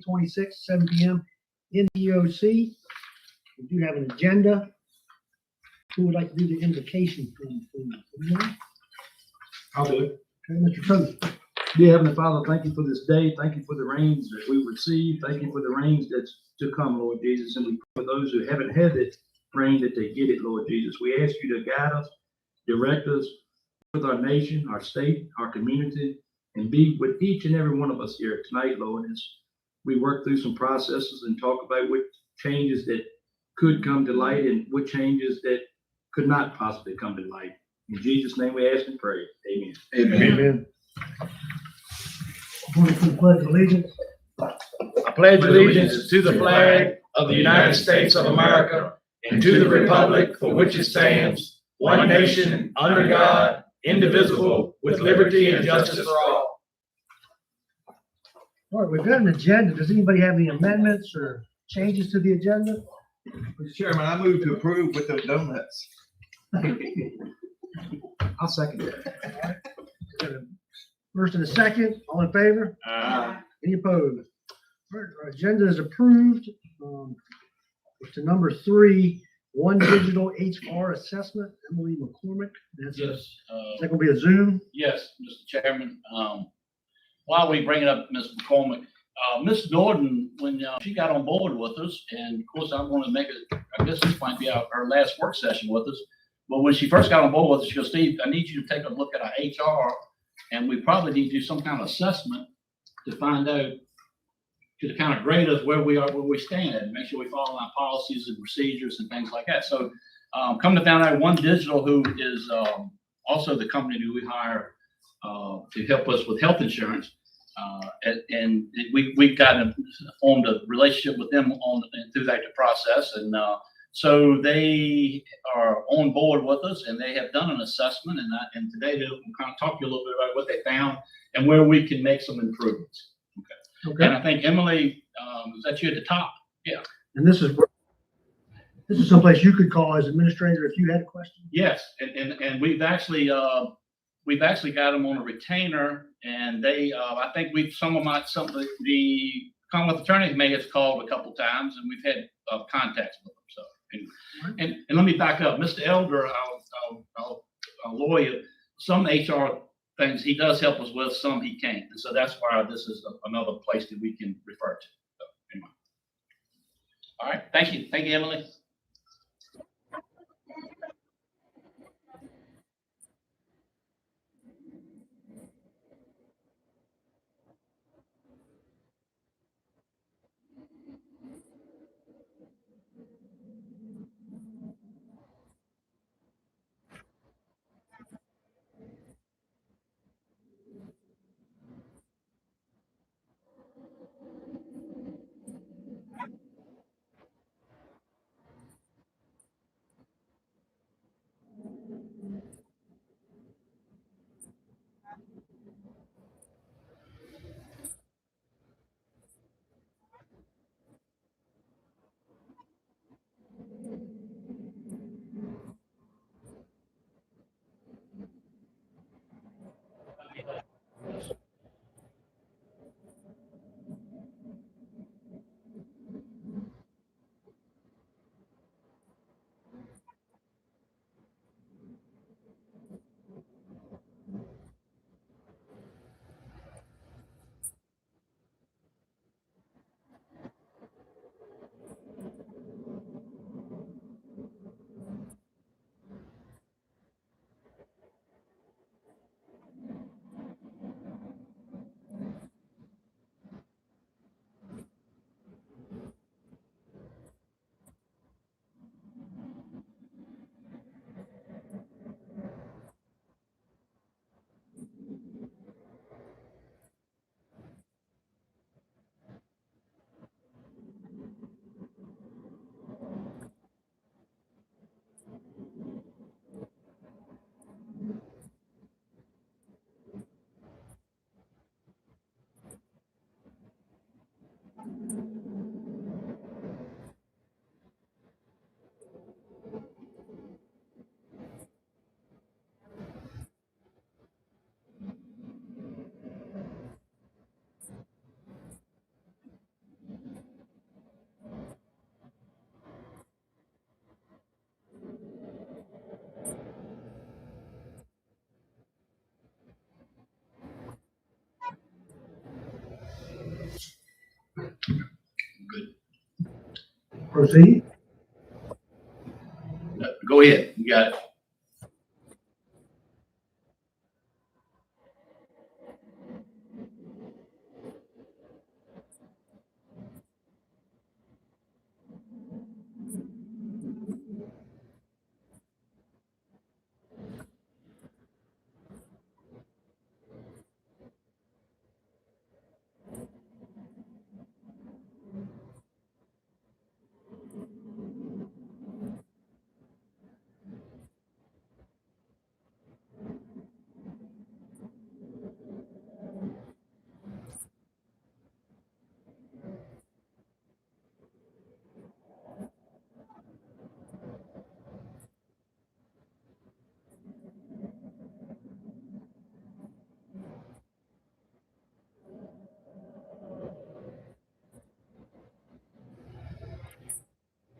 26, 7 p.m. in the EOC. We do have an agenda. Who would like to do the invocation, please? Anyone? I'll do it. Okay, Mr. Toth. Dear Heavenly Father, thank you for this day. Thank you for the rains that we receive. Thank you for the rains that's to come, Lord Jesus. And we pray for those who haven't had it rain, that they get it, Lord Jesus. We ask you to guide us, direct us with our nation, our state, our community, and be with each and every one of us here tonight, Lord, as we work through some processes and talk about what changes that could come to light and what changes that could not possibly come to light. In Jesus' name we ask and pray. Amen. Amen. According to the Pledge of Allegiance. I pledge allegiance to the flag of the United States of America and to the republic for which it stands, one nation, under God, indivisible, with liberty and justice for all. All right, we've got an agenda. Does anybody have any amendments or changes to the agenda? Mr. Chairman, I move to approve with those donuts. I'll second that. Got a First and a second, all in favor? Any opposed? All right, our agenda is approved. To number 3, one digital HR assessment. Emily McCormick. That's Yes. is that going to be a Zoom? Yes, Mr. Chairman. While we bring it up, Ms. McCormick, Ms. Norton, when she got on board with us, and of course I want to make it, I guess this might be her last work session with us, but when she first got on board with us, she goes, Steve, I need you to take a look at our HR, and we probably need to do some kind of assessment to find out, to kind of grade us where we are, where we stand, and make sure we follow our policies and procedures and things like that. So come to find out, One Digital, who is also the company that we hire to help us with health insurance, and we've gotten formed a relationship with them through that process, and so they are on board with us, and they have done an assessment, and today they'll kind of talk to you a little bit about what they found and where we can make some improvements. Okay. And I think Emily, is that you at the top? Yeah. And this is someplace you could call as administrator if you had a question. Yes, and we've actually got them on a retainer, and they I think the Commonwealth Attorney may have called a couple times, and we've had contacts with them. So and let me back up, Mr. Elder, our lawyer, some HR things he does help us with, some he can't, and so that's why this is another place that we can refer to. So, anyway. All right, thank you, Emily. Proceed. Go ahead, you got it.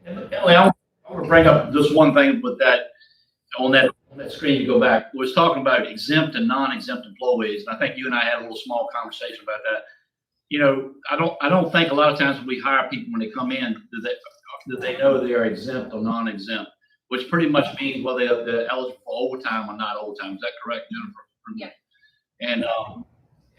Emily, I want to bring up just one thing with that, on that screen, you go back, we was talking about exempt and non-exempt employees, and I think you and I had a little small conversation about that. You know, I don't think a lot of times when we hire people, when they come in, that they know they are exempt or non-exempt, which pretty much means whether they're eligible for overtime or not overtime. Is that correct, Jennifer? Yeah.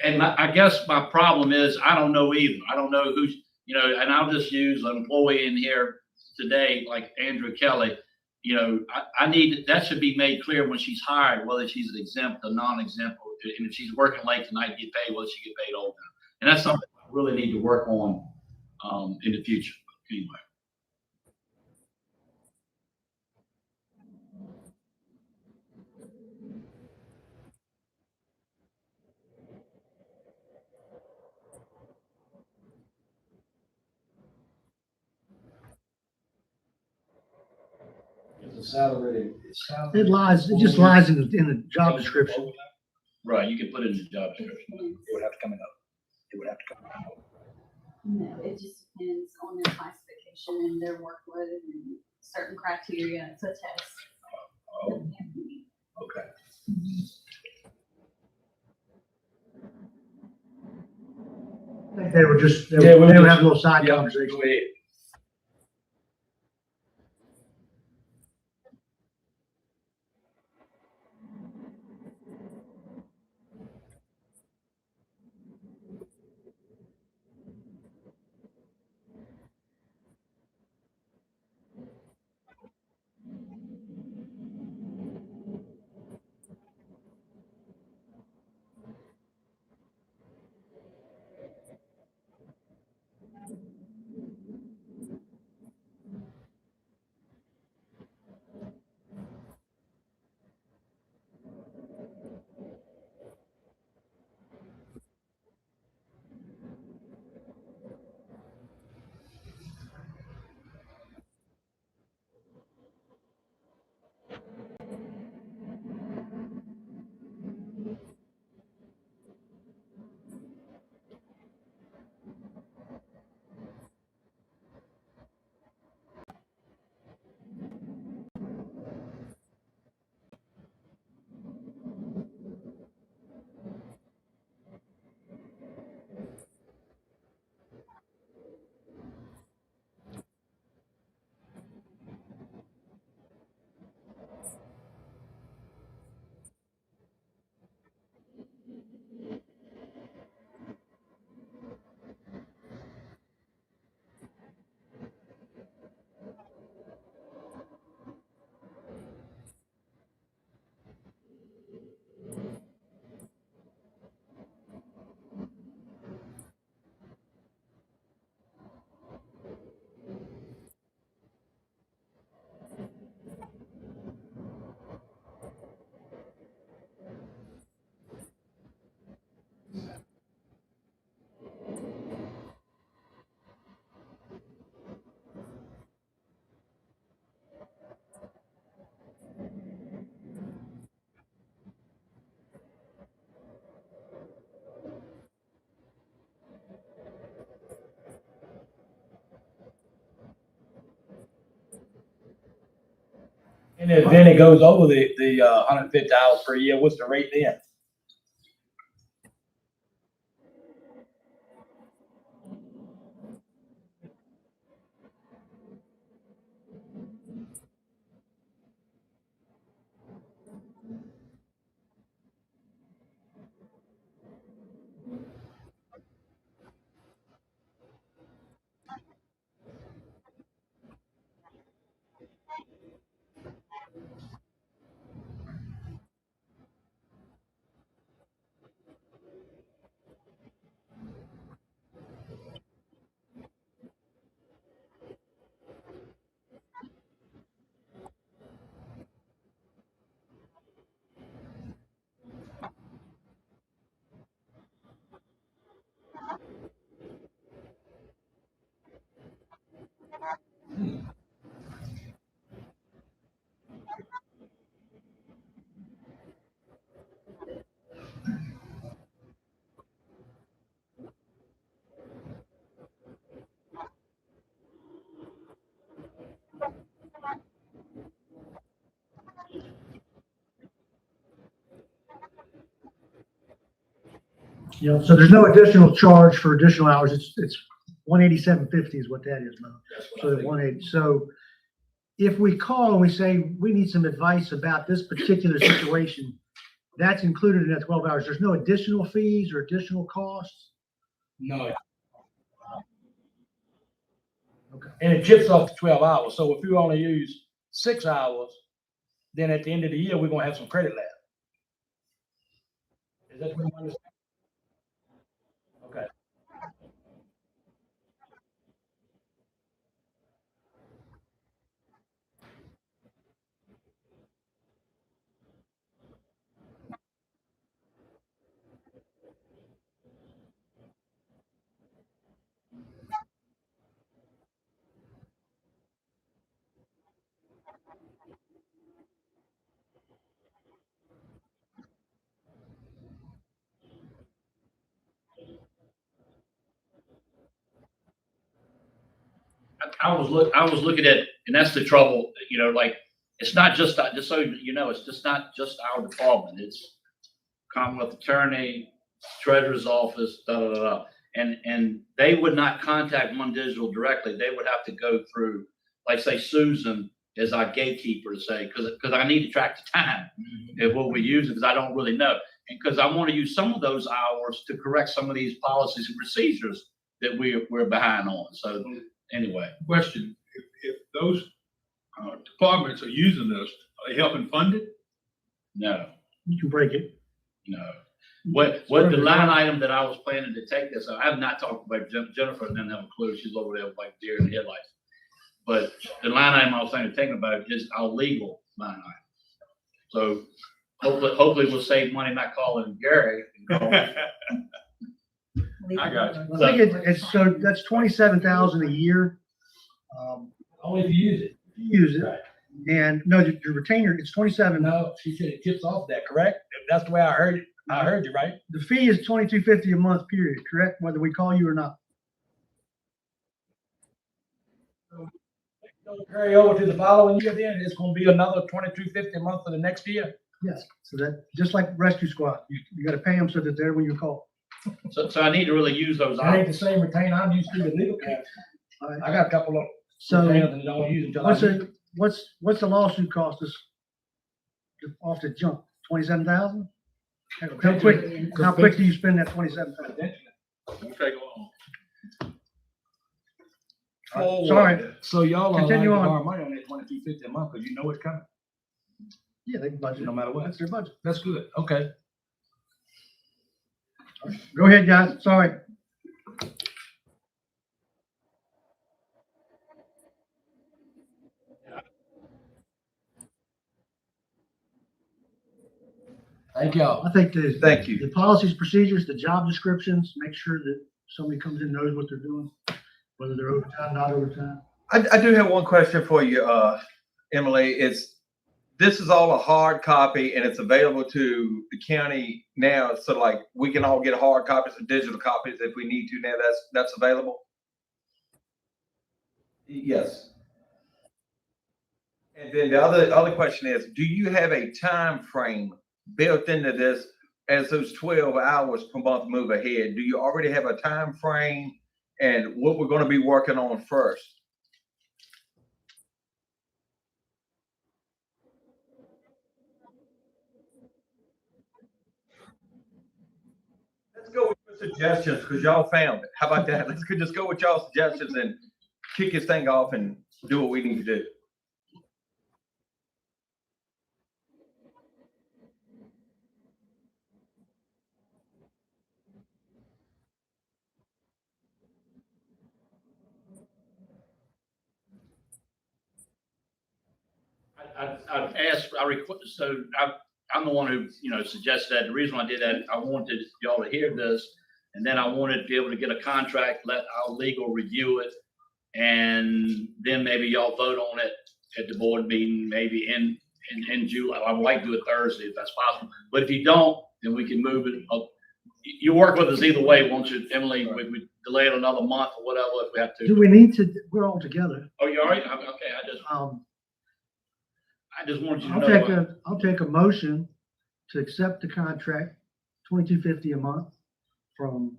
And I guess my problem is, I don't know either. I don't know who's, you know, and I'll just use an employee in here today, like Andrew Kelly. You know, I need, that should be made clear when she's hired, whether she's an exempt or non-exempt, and if she's working late tonight, get paid, whether she get paid overtime. And that's something I really need to work on in the future. Anyway. It just lies in the job description. Right, you can put it in the job description. It would have to come up. It would have to come up. No, it just depends on their classification and their workload and certain criteria. It's a test. Oh, okay. I think they were just, they Yeah, were we'll just- having a little side Yeah, conversation. go ahead. And then it goes over the 150 hours per year. What's the rate then? You know, so there's no additional charge for additional hours. It's 187.50 is what that is, Mo. So the 180. So if we call and we say we need some advice about this particular situation, that's included in that 12 hours. There's no additional fees or additional costs. No. Okay. And it chips off to 12 hours. So if you only use 6 hours, then at the end of the year, we're gonna have some credit left. Is that what you understand? Okay. I was looking at, and that's the trouble, you know, like, it's not just so you know, it's just not just our department. It's Commonwealth Attorney, Treasurer's Office, da, da, da, da. And they would not contact One Digital directly. They would have to go through, like, say, Susan is our gatekeeper to say, because I need to track the time of what we use, because I don't really know. And because I want to use some of those hours to correct some of these policies and procedures that we're behind on. So anyway. Question, if those departments are using this, are they helping fund it? No, You can break it. no. What the line item that I was planning to take this, I have not talked about Jennifer, and didn't have a clue. She's over there like deer in the headlights. But the line item I was thinking about is our legal line item. So hopefully we'll save money not calling Gary. I got you. I think it's so that's 27,000 a year. Only if you use it. You use it. Right. And no, your retainer, it's 27. No, she said it chips off that, correct? That's the way I heard it. I heard you, right? The fee is $22.50 a month, period, correct? Whether we call you or not. Carry over to the following year, then it's gonna be another $22.50 a month for the next year. Yes. So that, just like rescue squad, you got to pay them so that they're when you call. So I need to really use those That ain't the hours. same retainer I'm used to, the legal counsel. All right. I got a couple of So retainers and don't use until I use it. what's the lawsuit cost us off the jump? 27,000? How quick do you spend that 27,000? Okay, go on. Sorry. So y'all are allowed to Continue on. borrow money on that $22.50 a month, because you know it's coming, Yeah, they budget. no matter what. That's their budget. That's good, okay. Go ahead, guys. Sorry. Thank y'all. I think Thank you. the policies, procedures, the job descriptions, make sure that somebody comes in, knows what they're doing, whether they're overtime, not overtime. I do have one question for you, Emily. This is all a hard copy and it's available to the county now. So like we can all get hard copies and digital copies if we need to now. That's available? Yes. And then the other question is, do you have a time frame built into this as those 12 hours per month move ahead? Do you already have a time frame and what we're going to be working on first? Let's go with your suggestions because y'all found it. How about that? Let's just go with y'all's suggestions and kick this thing off and do what we need to do. I've asked, I'm the one who, suggested that. The reason I did that, I wanted y'all to hear this, and then I wanted to be able to get a contract, let our legal review it, and then maybe y'all vote on it at the board meeting, maybe in July. I would like to do it Thursday if that's possible, but if you don't, then we can move it up. You work with us either way, won't you, Emily? We delay it another month or whatever if we have Do to. we need to, we're all together. Oh, you all right? Okay, I just wanted you to know. I'll take a motion to accept the contract, $22.50 a month from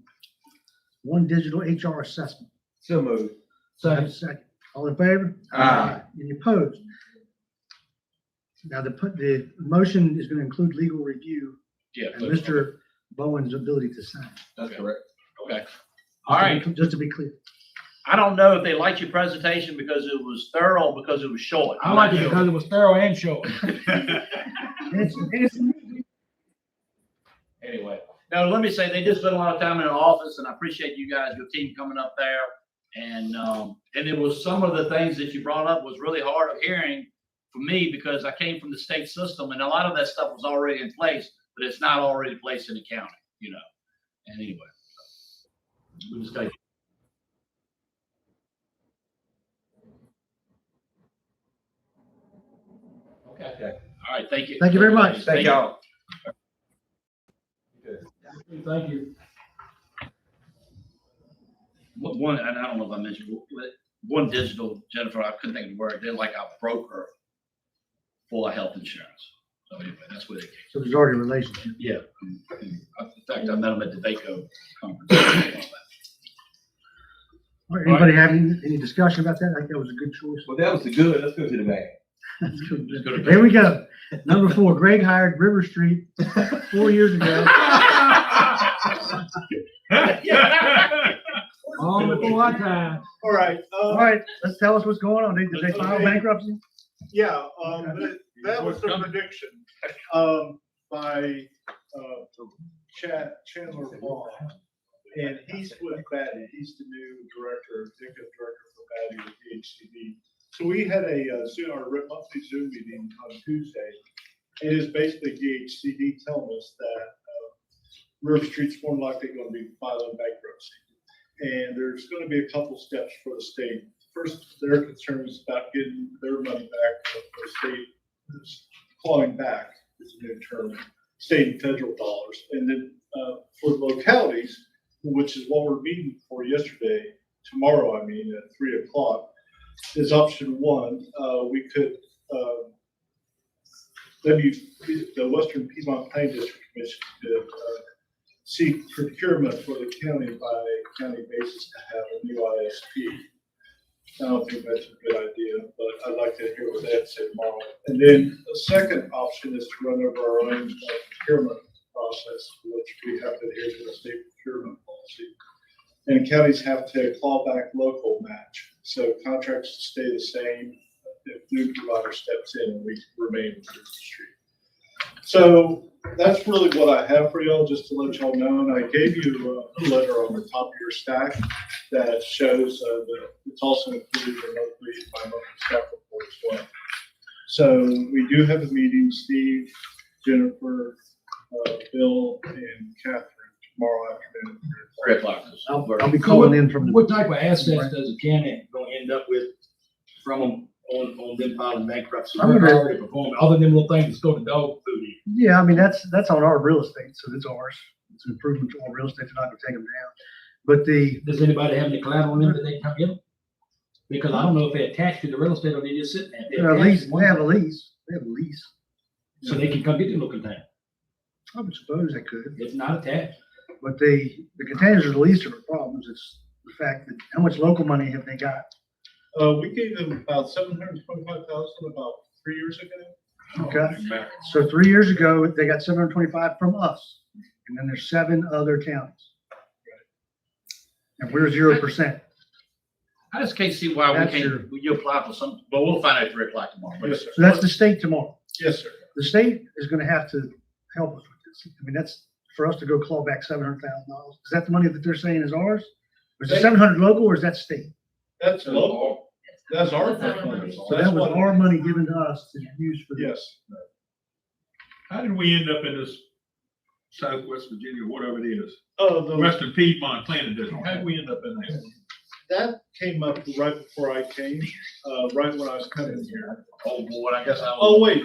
One Digital HR Assessment. So moved. Second. All in favor? Aye. Any opposed? Now, the motion is going to include legal review Yeah. and Mr. Bowen's ability to sign. That's correct. Okay. All right. Just to be clear. I don't know if they liked your presentation because it was thorough, because it was short. I like it because it was thorough and short. Anyway, now let me say, they did spend a lot of time in the office, and I appreciate you guys, your team coming up there. And it was some of the things that you brought up was really hard of hearing for me, because I came from the state system, and a lot of that stuff was already in place, but it's not already in place in the county, you know. And anyway, we just got. Okay. All right. Thank you. Thank you very much. Thank y'all. Thank you. One, and I don't know if I mentioned, One Digital, Jennifer, I couldn't think of the word. They're like a broker for health insurance. So anyway, that's where they came. So there's already a relationship. Yeah. In fact, I met them at the VACO conference. All right, anybody have any discussion about that? I think that was a good choice. Well, that was the good. Let's go to the bad. That's good. Let's go to- Here we go. Number 4, Greg hired River Street 4 years ago. All before our time. All right, All right, let's tell us what's going on. Did they file Okay. bankruptcy? yeah, that was the prediction, by, Chandler Law. And he's with Batty, he's the new executive director for Batty with DHCD. So we had our monthly Zoom meeting on Tuesday. It is basically DHCD telling us that, River Street's more than likely going to be filing bankruptcy. And there's going to be a couple steps for the state. First, their concern is about getting their money back. The state is clawing back, is a new term, state and federal dollars. And then for localities, which is what we're meeting for tomorrow, at 3:00, is option 1. We could, the Western Piedmont Plain District Commission could seek procurement for the county by county basis to have a new ISP. I don't think that's a good idea, but I'd like to hear what they have to say tomorrow. And then the second option is to run over our own procurement process, which we have to adhere to the state procurement policy. And counties have to claw back local match. So contracts stay the same if new provider steps in and we remain with the street. So that's really what I have for y'all, just to let y'all know. And I gave you a letter on the top of your stack that shows that it's also included in my monthly staff report as well. So we do have a meeting, Steve, Jennifer, Bill, and Catherine tomorrow afternoon. 3:00. I'll be calling in from the. What type of assets does the county gonna end up with from them on them filing bankruptcy? I'm gonna- Already performing, other than little things that go to dog food. Yeah, that's on our real estate, so it's ours. It's an improvement to our real estate. They're not gonna take them down. But Does anybody have any collateral on them that they can come get them? Because I don't know if they're attached to the real estate or they just sitting there. If they're at least, attached, they have a lease. They have a lease. so they can come get the little container. I would suppose they could, It's not attached. but the containers are the least of the problems. It's the fact that how much local money have they got? We gave them about $725,000 about 3 years ago. Okay. So 3 years ago, they got 725 from us, and then there's 7 other counties. And we're 0%. I just can't see why we That's can't, you apply for some, but we'll find out at 3:00 tomorrow. Yes, sir. So that's the state tomorrow. Yes, sir. The state is gonna have to help us with this. I mean, that's for us to go claw back $700,000. Is that the money that they're saying is ours? Or is it 700 local or is that state? That's local. That's our money. So that was our money given to us to use for this. Yes. How did we end up in this Southwest Virginia, whatever it is, The Western Piedmont Planning District? How did we end up in there? that came up right before I came, right when I was coming here. Oh, boy, I guess I was. Oh, wait,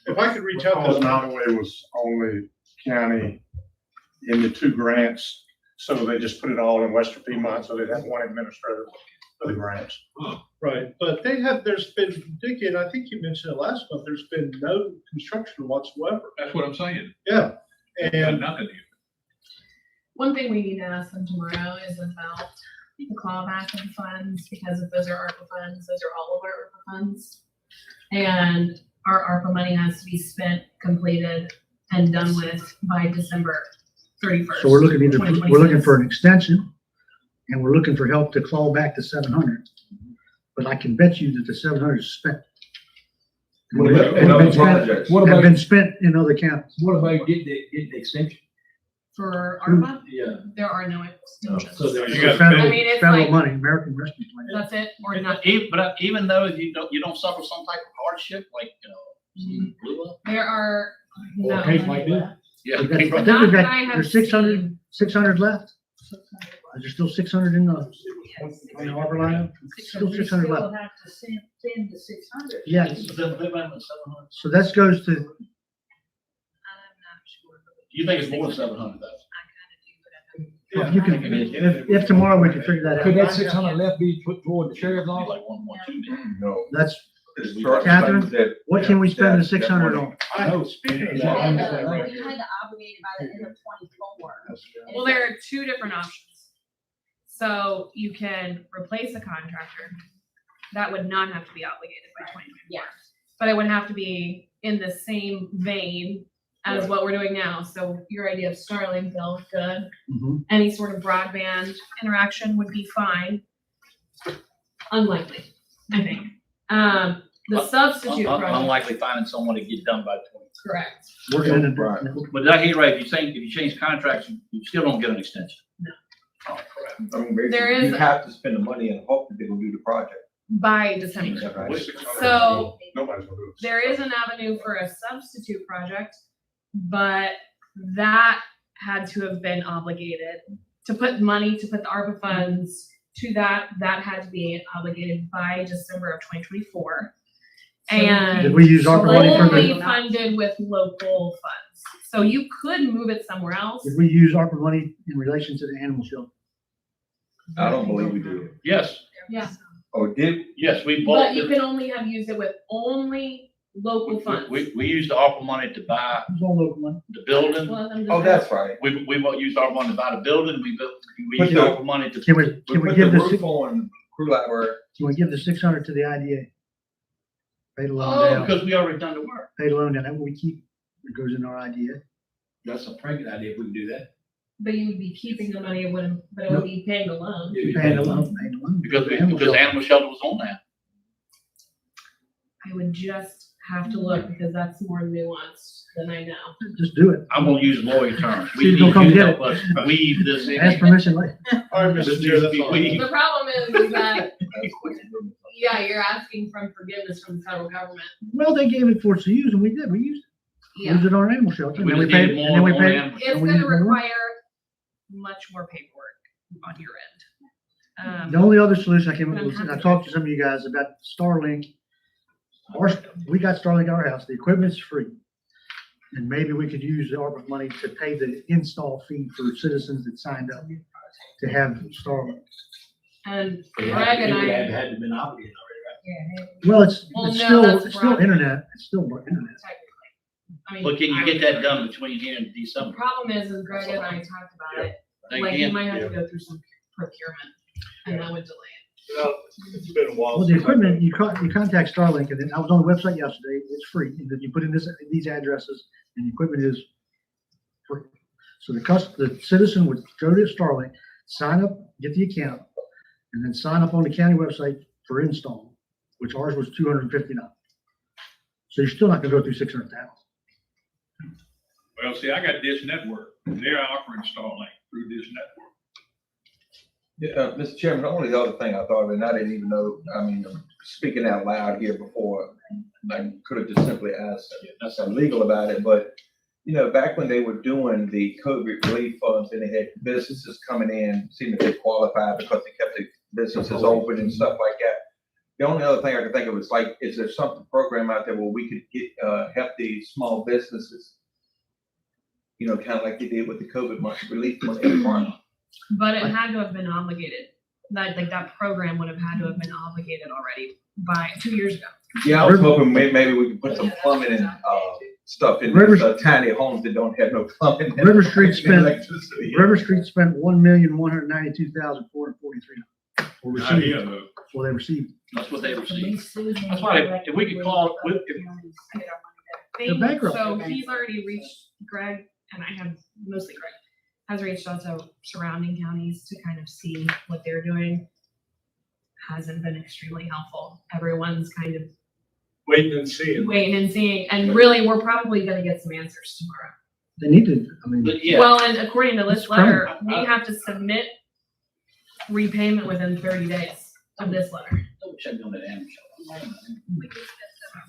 if I could reach out Because to, Nottoway was only county in the two grants, so they just put it all in Western Piedmont, so they'd have one administrator for the grants. right, but there's been, Dickie, and I think you mentioned it last month, there's been no construction whatsoever. That's what I'm saying. Yeah, Got and nothing here. One thing we need to ask them tomorrow is about the clawback of the funds, because if those are ARPA funds, those are all of our ARPA funds. And our ARPA money has to be spent, completed, and done with by December 31st. So we're looking either, we're looking 2026. for an extension and we're looking for help to claw back the 700. But I can bet you that the 700 is spent. What about in other projects? What Have about, been spent in other counties. what about getting the extension? For ARPA, Yeah. there are no extensions. So there You you got go. I mean, it's Federal like- money, American Rescue Plan. That's it, or not. But even though you don't suffer some type of hardship, like, something blew up. There are Or no. a case like this? Yeah. I think we've Not that I got, have there's 600, seen. 600 left? Is there still 600 in the, on the harbor line? Still 600 left. have to send the 600. Yes, so that goes to, I'm not sure. You think it's more than 700,000? I kind of do, but I don't. if you can, if tomorrow we can figure that Could out. that 600 left be put toward the sheriff's office? Like 1.2 million. No. That's, It's Catherine, that- what can we spend the that- 600 on? I, speaking of You that, had to obligate it by the end of 24. Well, there are two different options. So you can replace a contractor. That would not have to be obligated by 2024. Yeah. But it would have to be in the same vein as what we're doing now. So your idea of Starlink, Bill, good. Mhm. Any sort of broadband interaction would be fine. Unlikely, I think. The substitute project, Unlikely finding someone to get done by 20. correct. Working in Right. the, But did I hear you right? If you change contracts, you still don't get an extension. Oh, crap. I mean, basically, There is- you have to spend the money and hope that they will do the project. By December. Right. So Nobody's gonna do it. there is an avenue for a substitute project, but that had to have been obligated to put money, to put the ARPA funds to that had to be obligated by December of 2024. did And we use ARPA money for only the, funded with local funds. So you could move it somewhere else. did we use ARPA money in relation to the animal shelter? I don't believe we do. Yes, Yeah, Oh, did, yes, we but bought, you can only have used it with only local funds. we used the ARPA money to buy It was all local money. the building. Well, I'm just oh, that's right. We used ARPA money to buy the building. We But used the- ARPA money to. Can we We put the give the, roof on Crew Library. can we give the 600 to the IDA? Pay the loan Oh, down, because we already done the work. pay the loan down, that we keep, it goes in our IDA. That's a pretty good idea if we can do that. But you would be keeping the money, it wouldn't, but it would be paying the loan. Paying the loan, paying the loan. Because Animal shelter. animal shelter was on that. I would just have to look because that's more nuanced than I know. Just do it. I'm gonna use lawyer terms. We She's need gonna come you to get help us weave this in. Ask permission later. all right, Mr. Chair, that's all. The problem is that, yeah, you're asking for forgiveness from the federal government. Well, they gave it for us to use and we did, we used it. Yeah, Used it on our animal shelter. We and then just paid- needed and then we more paid- animal. it's we gonna need more. require much more paperwork on your end. The only other solution I came up But I'm with, and I happy. talked to some of you guys about Starlink. We got Starlink at our house, the equipment's free. And maybe we could use the ARPA money to pay the install fee for citizens that signed up to have Starlink. And It Greg and I, had to been obligated already, Well, it's Well, no, still, that's it's still broadband. internet, it's still internet. technically, I mean. But can you get that done between here and The December? problem is Greg and I talked about it, They like you can. might have to go through some procurement and that would delay Well, it's been a while. Well, the since I've equipment, you contact Starlink, and then I was on the website yesterday, it's free, and then you put in these addresses, and the equipment is free. So the citizen would go to Starlink, sign up, get the account, and then sign up on the county website for install, which ours was $250. So you're still not gonna go through 600,000. Well, see, I got Dish Network, and they're offering Starlink through Dish Network. Yeah, Mr. Chairman, the only other thing I thought of, and I didn't even know, I mean, speaking out loud here before, I could have just simply asked legal about it, but You know, back when they were doing the COVID relief funds and they had businesses coming in, seeing that they qualified because they kept the businesses open and stuff like that. The only other thing I can think of is like, is there something program out there where we could get, help the small businesses? You know, kind of like they did with the COVID money, relief money in front. But it had to have been obligated. That program would have had to have been obligated already by 2 years ago. Yeah, I was hoping maybe we could put some plumbing and, stuff in Rivers- these tiny homes that don't have no plumbing. and River Street spent- electricity. River Street spent $1,192,443 for Not receiving, here, though. for they received. That's what they So received. they sued him That's why if we could call it- other if- counties to get our money They're bankrupt. So he's already reached Greg, and I have mostly Greg, has reached out to surrounding counties to kind of see what they're doing. Hasn't been extremely helpful. Everyone's kind of Waiting and seeing. waiting and seeing, and really, we're probably gonna get some answers tomorrow. They need to, I mean, But yeah, Well, and according to this It's letter, criminal. we have to submit repayment within 30 days of this letter. double check on that animal shelter.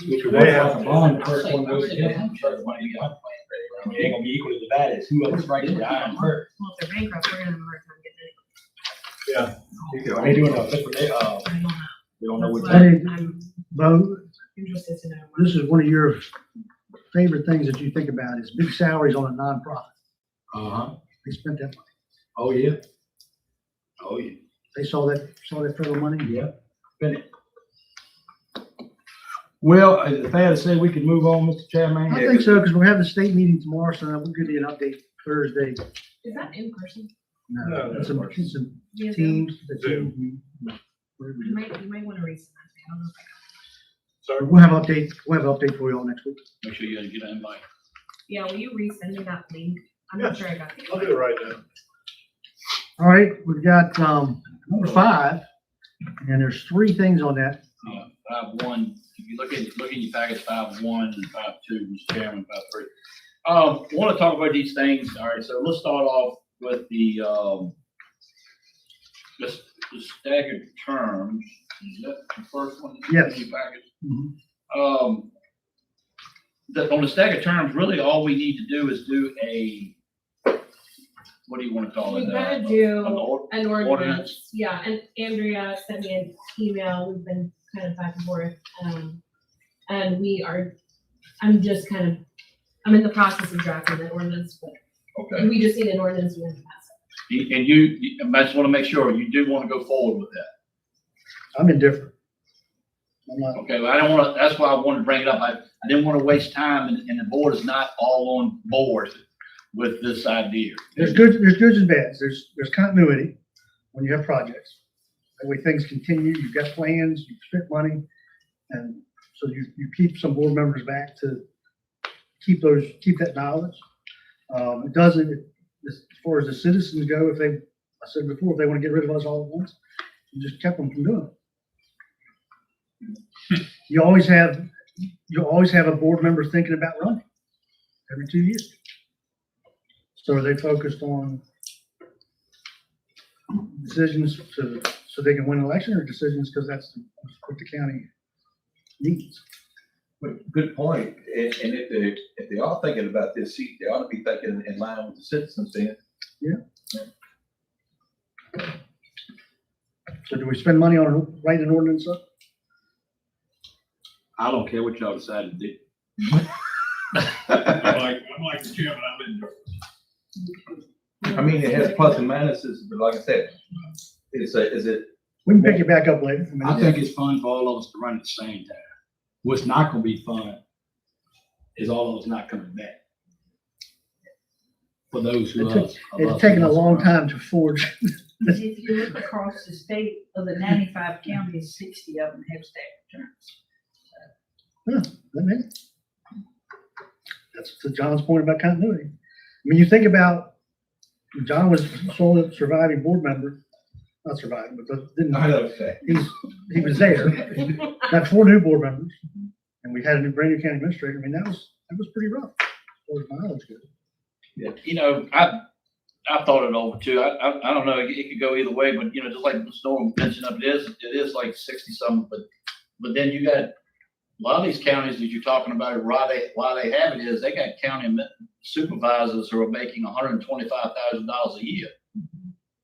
Which would They work have- like a bond, the first one goes in, it ain't gonna be equal to the bad as whoever strikes the iron first. Well, if they're bankrupt, we're gonna have a hard time getting it. Are they doing a, I don't know. we don't know what. That's I what mean- I'm Bo, interested to know. this is one of your favorite things that you think about is big salaries on a nonprofit. Uh-huh. They spent that money. Oh, yeah. Oh, yeah. They saw that federal money. Yeah. Spend it. Well, is it fair to say we can move on, Mr. Chairman? I think so, because we're having a state meeting tomorrow, so we'll give you an update Thursday. Is that in person? No, It's some Yes, teams, the Zoom. teams. You might wanna resend that. I don't know if I got it. Sorry. We'll have an update for you all next week. Make sure you get an invite. Yeah, will you resend me that link? I'm Yeah, not sure I got the. I'll do it right now. All right, we've got, number 5, and there's 3 things on that. 5-1, if you look in your package, 5-1 and 5-2, Mr. Chairman, 5-3. Want to talk about these things. All right, so let's start off with the staggered terms. Is that the first one? Yes. In your package? Mhm. On the staggered terms, really all we need to do is do a, what do you want to call it? We gotta do An an ordinance. ordinance, yeah, and Andrea sent me an email, we've been kind of back and forth, and I'm in the process of drafting that ordinance, but Okay. we just need an ordinance, we have to pass it. And you, I just want to make sure you do want to go forward with that. I'm indifferent. I'm not, Okay, well, I don't want to, that's why I wanted to bring it up. I didn't want to waste time and the board is not all on board with this idea. there's goods and bads. There's continuity when you have projects. That way things continue, you've got plans, you've spent money, and so you keep some board members back to keep that knowledge. It doesn't, as far as the citizens go, I said before, if they want to get rid of us all at once, you just kept them from doing it. You always have a board member thinking about running every 2 years. So are they focused on decisions so they can win an election, or decisions because that's what the county needs? But good point. And if they are thinking about this seat, they ought to be thinking in line with the citizens then. So do we spend money on writing an ordinance up? I don't care what y'all decide to do. I'm like the chairman, I mean, it has plus and minuses, but like I said, is it, We can pick it back up later. mean, I think it's fun for all of us to run at the same time. What's not gonna be fun is all of us not coming back. For those who are. It's taken a long time to forge. If you look across the state of the 95 counties, 60 of them have staggered terms. That's to John's point about continuity. I mean, you think about, John was sole surviving board member, not surviving, but didn't. I know what I'm saying. He was there, got 4 new board members, and we had a brand new county administrator. I mean, that was pretty rough, as far as my knowledge goes. You know, I thought it over too. I don't know, it could go either way, but you know, just like Ms. Norm mentioned up, it is like 60 something, but then you got lot of these counties that you're talking about, why they have it is they got county supervisors who are making $125,000 a year.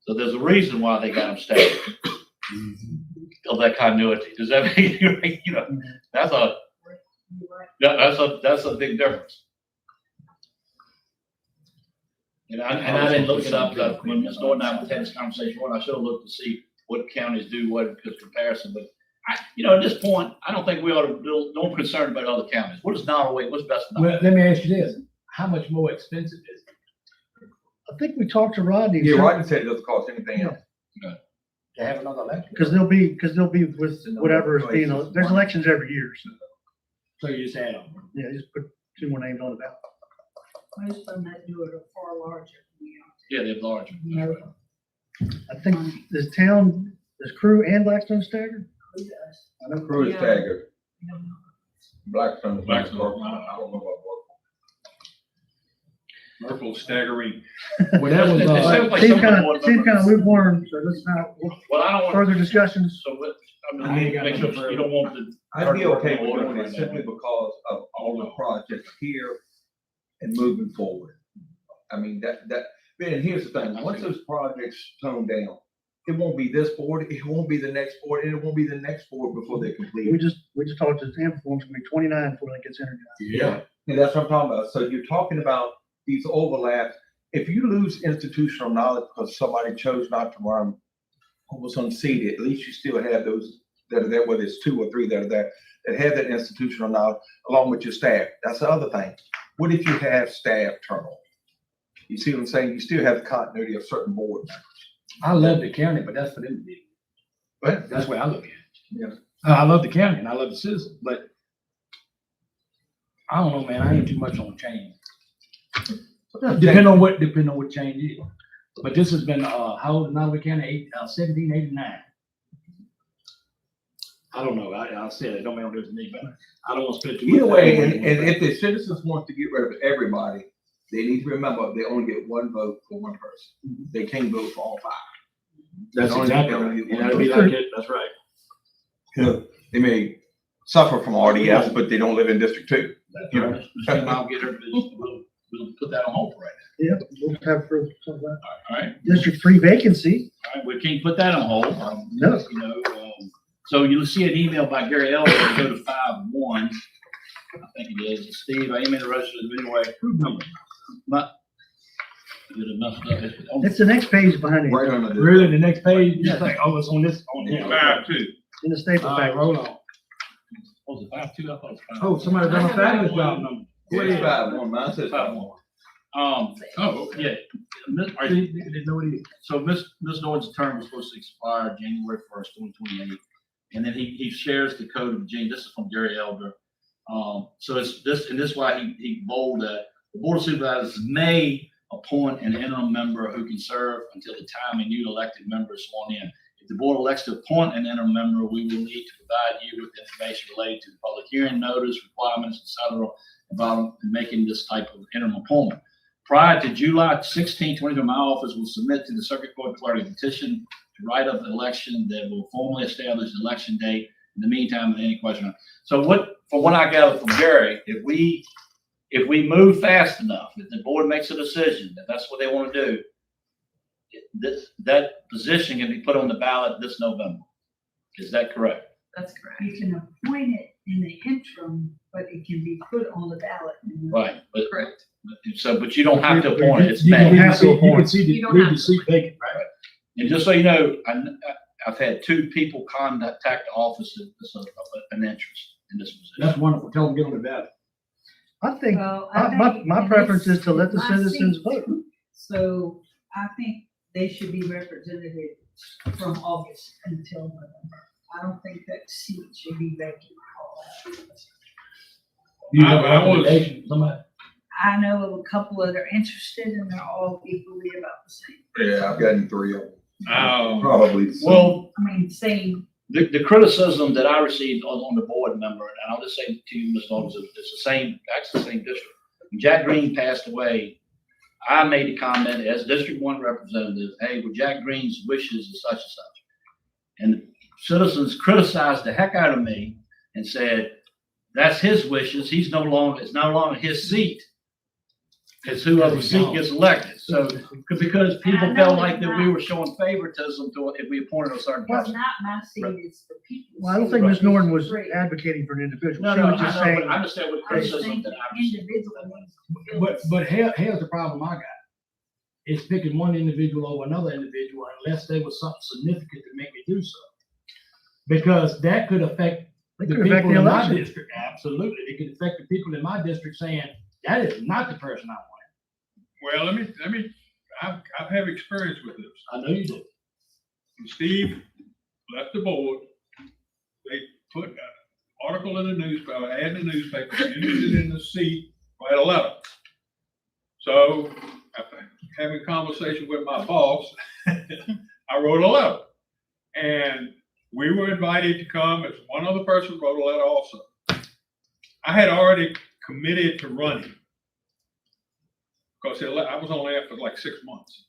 So there's a reason why they got them staggered. Of that continuity. Does that mean, you know, that's a big difference. And I didn't look it up when Ms. Norton and I had this conversation. I should have looked to see what counties do what in comparison, but at this point, I don't think we ought to don't concern about other counties. What is Nottoway? What's best? Well, let me ask you this, how much more expensive is it I think we talked to Rodney. Yeah, Rodney said it doesn't cost anything else. to have another election? Because they'll be with whatever is being, there's elections every year, so, So you just add them. yeah, just put 2 more names on the ballot. Most of them that do it are far larger than we Yeah, they're larger. are. I think this town, is Crew and Blackstone staggered? Who does? I know Crew is Yeah. staggered. I don't know. Blackstone. I don't know about work. Merkel's staggering. Well, that was, It sounds like Seems some kind board of, seems kind of members- lukewarm, so let's not, Well, I don't want. further discussions. So what, I ain't got make no sure you don't want the. I'd be okay with Order doing it right now. simply because of all the projects here and moving forward. I mean, and here's the thing, once those projects tone down, it won't be this board, it won't be the next board, and it won't be the next board before they're We completed. just talked to Sam, it's gonna be 29 before that gets energized. yeah. And that's what I'm talking about. So you're talking about these overlaps. If you lose institutional knowledge because somebody chose not to run or was unseated, at least you still have those that are there, whether it's 2 or 3 that are there, that have that institutional knowledge along with your staff. That's the other thing. What if you have staff turnover? You see what I'm saying? You still have the continuity of certain board members. I love the county, but that's for them to do. But That's where I look at it. Yeah. I love the county and I love the citizens, but I don't know, man, I ain't too much on change. Depending on what change is. But this has been, how old is Nottoway County? 1789. I don't know. I said it, don't make no difference to me, but I don't want to spend too much. either way, time on and it. if the citizens want to get rid of everybody, they need to remember they only get 1 vote for 1 person. They can't vote for all 5. That's They exactly only right. get And one that'll be vote. like it, that's right. You know, they may suffer from RDS, but they don't live in District 2. That's right. I'll get her, we'll put that on hold for right Yep, we'll have for some of that. now. All right. District 3 vacancy, All right, we can't put that on hold. No. So you'll see an email by Gary Elder, go to 5-1. I think it is. Steve, I emailed the rest of it anyway. But. Is it enough stuff? it's the next page behind it, Right under this. Really, the next page, you think, oh, it's on this, on here. 5-2. in the staple All right, package. roll on. Was it 5-2? I thought it was 5. Oh, somebody done a fabulous job number. Yeah, it's 5-1. Mine says 5-1. 5-1. Oh, okay. Yeah. I didn't know what it is. So Ms. Norton's term was supposed to expire January 1st, 2028. And then he shares the code of Virginia. This is from Gary Elder. So it's this, and this is why he bolded that the Board of Supervisors may appoint an interim member who can serve until the time a new elected member is sworn in. If the board elects to appoint an interim member, we will need to provide you with information related to the public hearing notice, requirements, et cetera, about making this type of interim appointment. Prior to July 16, 2020, my office will submit to the circuit court clerk a petition to write up an election that will formally establish the election date. In the meantime, any question? So from what I gather from Gary, if we move fast enough, if the board makes a decision that that's what they want to do, that position can be put on the ballot this November. Is that correct? That's correct. You can appoint it in the interim, but it can be put on the ballot. Right, but Correct. but you don't have to appoint it. It's You bad. can have to see, you appoint. can see You the, don't leave have the to. seat vacant, right? And just so you know, I've had 2 people contact the office of an interest in this position. That's wonderful. Tell them, get on the ballot. I think, Well, I my think preference this is to let the my citizens seat. vote. So I think they should be represented from August until November. I don't think that seat should be vacant. You I- have a I was- recommendation, somebody? I know of a couple that are interested and they're all equally about the same. Yeah, I've gotten 3 of them. Oh, Probably. Well, I mean, same, the criticism that I received on the board member, and I'll just say to you, Ms. Doggins, it's the same, actually the same district. When Jack Green passed away, I made the comment as District 1 representative, hey, with Jack Green's wishes and such and such. And citizens criticized the heck out of me and said, that's his wishes. It's no longer his seat. It's whoever seat gets elected. So, because people And I know felt like it's that we not. were showing favoritism to if we appointed a certain But person. not my seat, it's the people's. Well, I don't seat. think Ms. Norton was Right. advocating for an individual. No, She no, was just I know, saying, but I understand what I just criticism think that the I received. individual needs to feel But this. here's the problem I got. It's picking one individual over another individual unless there was something significant to make me do so. Because that could affect it the could affect people the in my election. district. Absolutely. It could affect the people in my district saying, that is not the person I want. Well, I've had experience with this. I know you do. When Steve left the board, they put an article in the newspaper, ad in the newspaper, interested in the seat, write a letter. So after having a conversation with my boss, I wrote a letter. And we were invited to come, as one other person wrote a letter also. I had already committed to running. Because I was only there for like 6 months.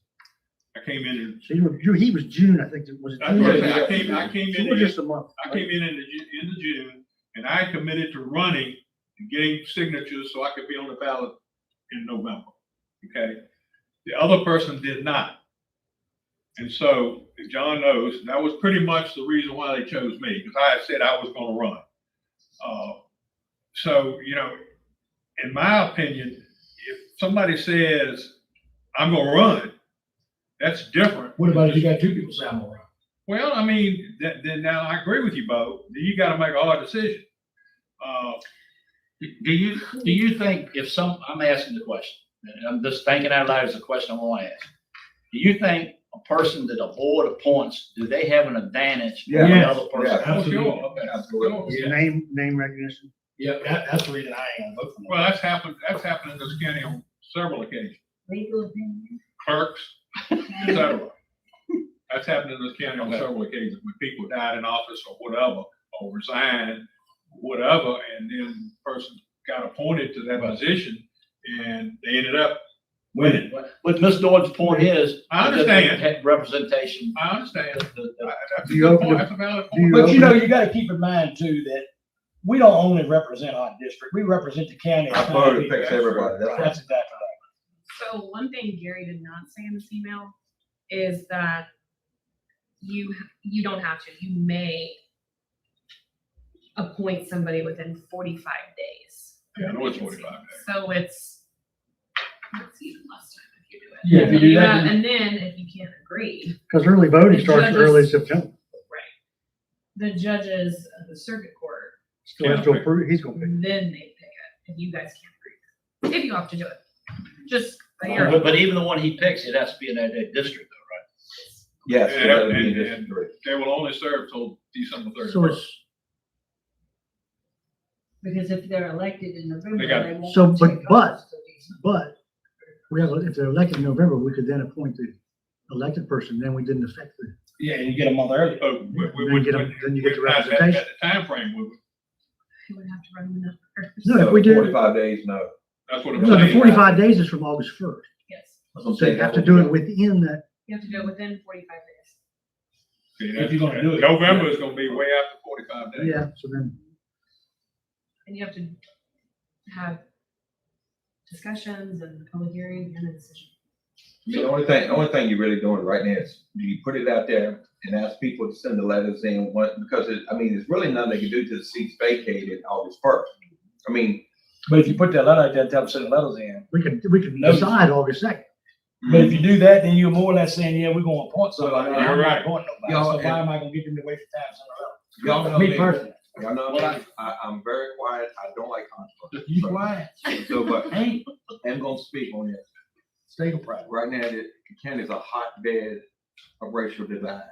I came in and, So he was June, I think, was it that's what I June? said. I came So it in, was just a month. I came in the June, and I committed to running and getting signatures so I could be on the ballot in November. Okay? The other person did not. And so, as John knows, that was pretty much the reason why they chose me, because I had said I was gonna run. So, in my opinion, if somebody says, I'm gonna run, that's different. What about if you got two people saying I'm around? Well, I mean, then now I agree with you, Bo. You gotta make a hard decision. Do you think I'm asking the question, and I'm just thinking out loud as a question I want to ask. Do you think a person that a board appoints, do they have an advantage over Yeah. the other person? Oh, sure, okay. Absolutely. Sure. Name recognition. Yeah, that's the reason I ain't gonna vote for them. Well, that's happened in this county on several occasions. Legal opinion. Clerks, et cetera. That's happened in this county on Okay. several occasions when people died in office or whatever, or resigned, whatever, and then the person got appointed to that position and they ended up winning. But Ms. Norton's point is. I understand. that Representation. I understand. That's a Do you good open point. the- That's a valid do you point. But you know, you gotta keep in mind too, that we don't only represent our district, we represent the county. Our vote affects everybody. That's right. That's exactly right. So one thing Gary did not say in this email is that you don't have to, you may appoint somebody within 45 days. Yeah, I know it's 45 days. So it's even less time if you do it. Yeah, if you do that, And then if you can't agree, Because early voting starts Judges- early September. the judges of the circuit court, Still have to approve, he's gonna pick. then they pick it, if you guys can't agree. If you have to do it, just a But, year. but even the one he picks, it has to be in that district though, Yes. And- that'll be and- District three. They will only serve till December So 31st. it's, Because if they're elected in November, They got- they won't. So, but- take but- office till December. but if they're elected in November, we could then appoint the elected person, then we didn't affect the, Yeah, and you get a month early. So Then you get the representation. At the timeframe, You would have to run the numbers. No, if we do- 45 days, no. that's what I'm no, the saying. 45 days is from August 1st. Yes, That's what I'm So you saying. have to do it within that. you have to do it within 45 days. See, If you're gonna do it. November is gonna be way after 45 days. Yeah, so then, And you have to have discussions and public hearing and a decision. The only thing you're really doing right now is you put it out there and ask people to send the letters in, because there's really nothing they can do to the seats vacated August 1st. I mean, But if you put that letter out there and tell them to send the letters in, we could No. decide August 2nd. but if you do that, then you're more or less saying, yeah, we're gonna appoint somebody. You're I'm not right. appointing nobody. Y'all- So why am I gonna give them to waste of time sending a y'all letter? know Me me. personally. Y'all know Well, me. I'm very quiet. I don't like controversy. You quiet. So, but Ain't, I'm gonna speak on this. stay quiet. Right now, the county is a hotbed of racial divide.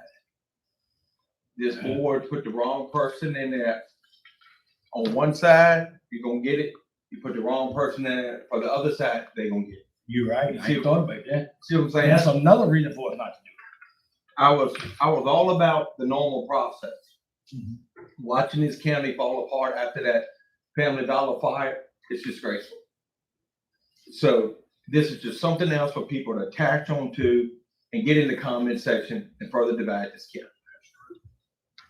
This board put the wrong person in there. On one side, you're gonna get it. You put the wrong person in there, for the other side, they gonna get it. You're right. I ain't thought about that. See what I'm And saying? that's another reason for us not to do I was all about the normal process. Mhm. Watching this county fall apart after that Family Dollar fire, it's disgraceful. So this is just something else for people to attach onto and get in the comment section and further divide this county.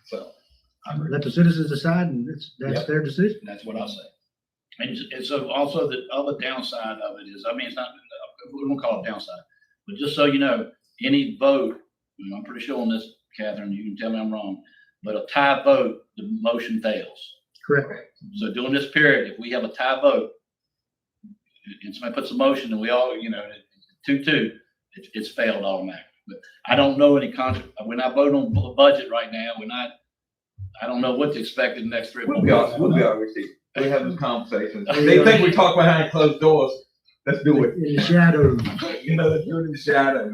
So let the citizens decide, and that's Yep. their decision. That's what I say. And so also the other downside of it is, I mean, it's not, we won't call it downside, but just so you know, any vote, and I'm pretty sure on this, Catherine, you can tell me I'm wrong, but a tie vote, the motion fails. Correct. So during this period, if we have a tie vote, and somebody puts a motion and we all, 2-2, it's failed automatically. But I don't know any we're not voting on the budget right now. I don't know what to expect in the next 3 or 4 months. We'll be all right. We have this conversation. They think we talk behind closed doors. Let's do it. In the shadows. Let's do it in the shadow.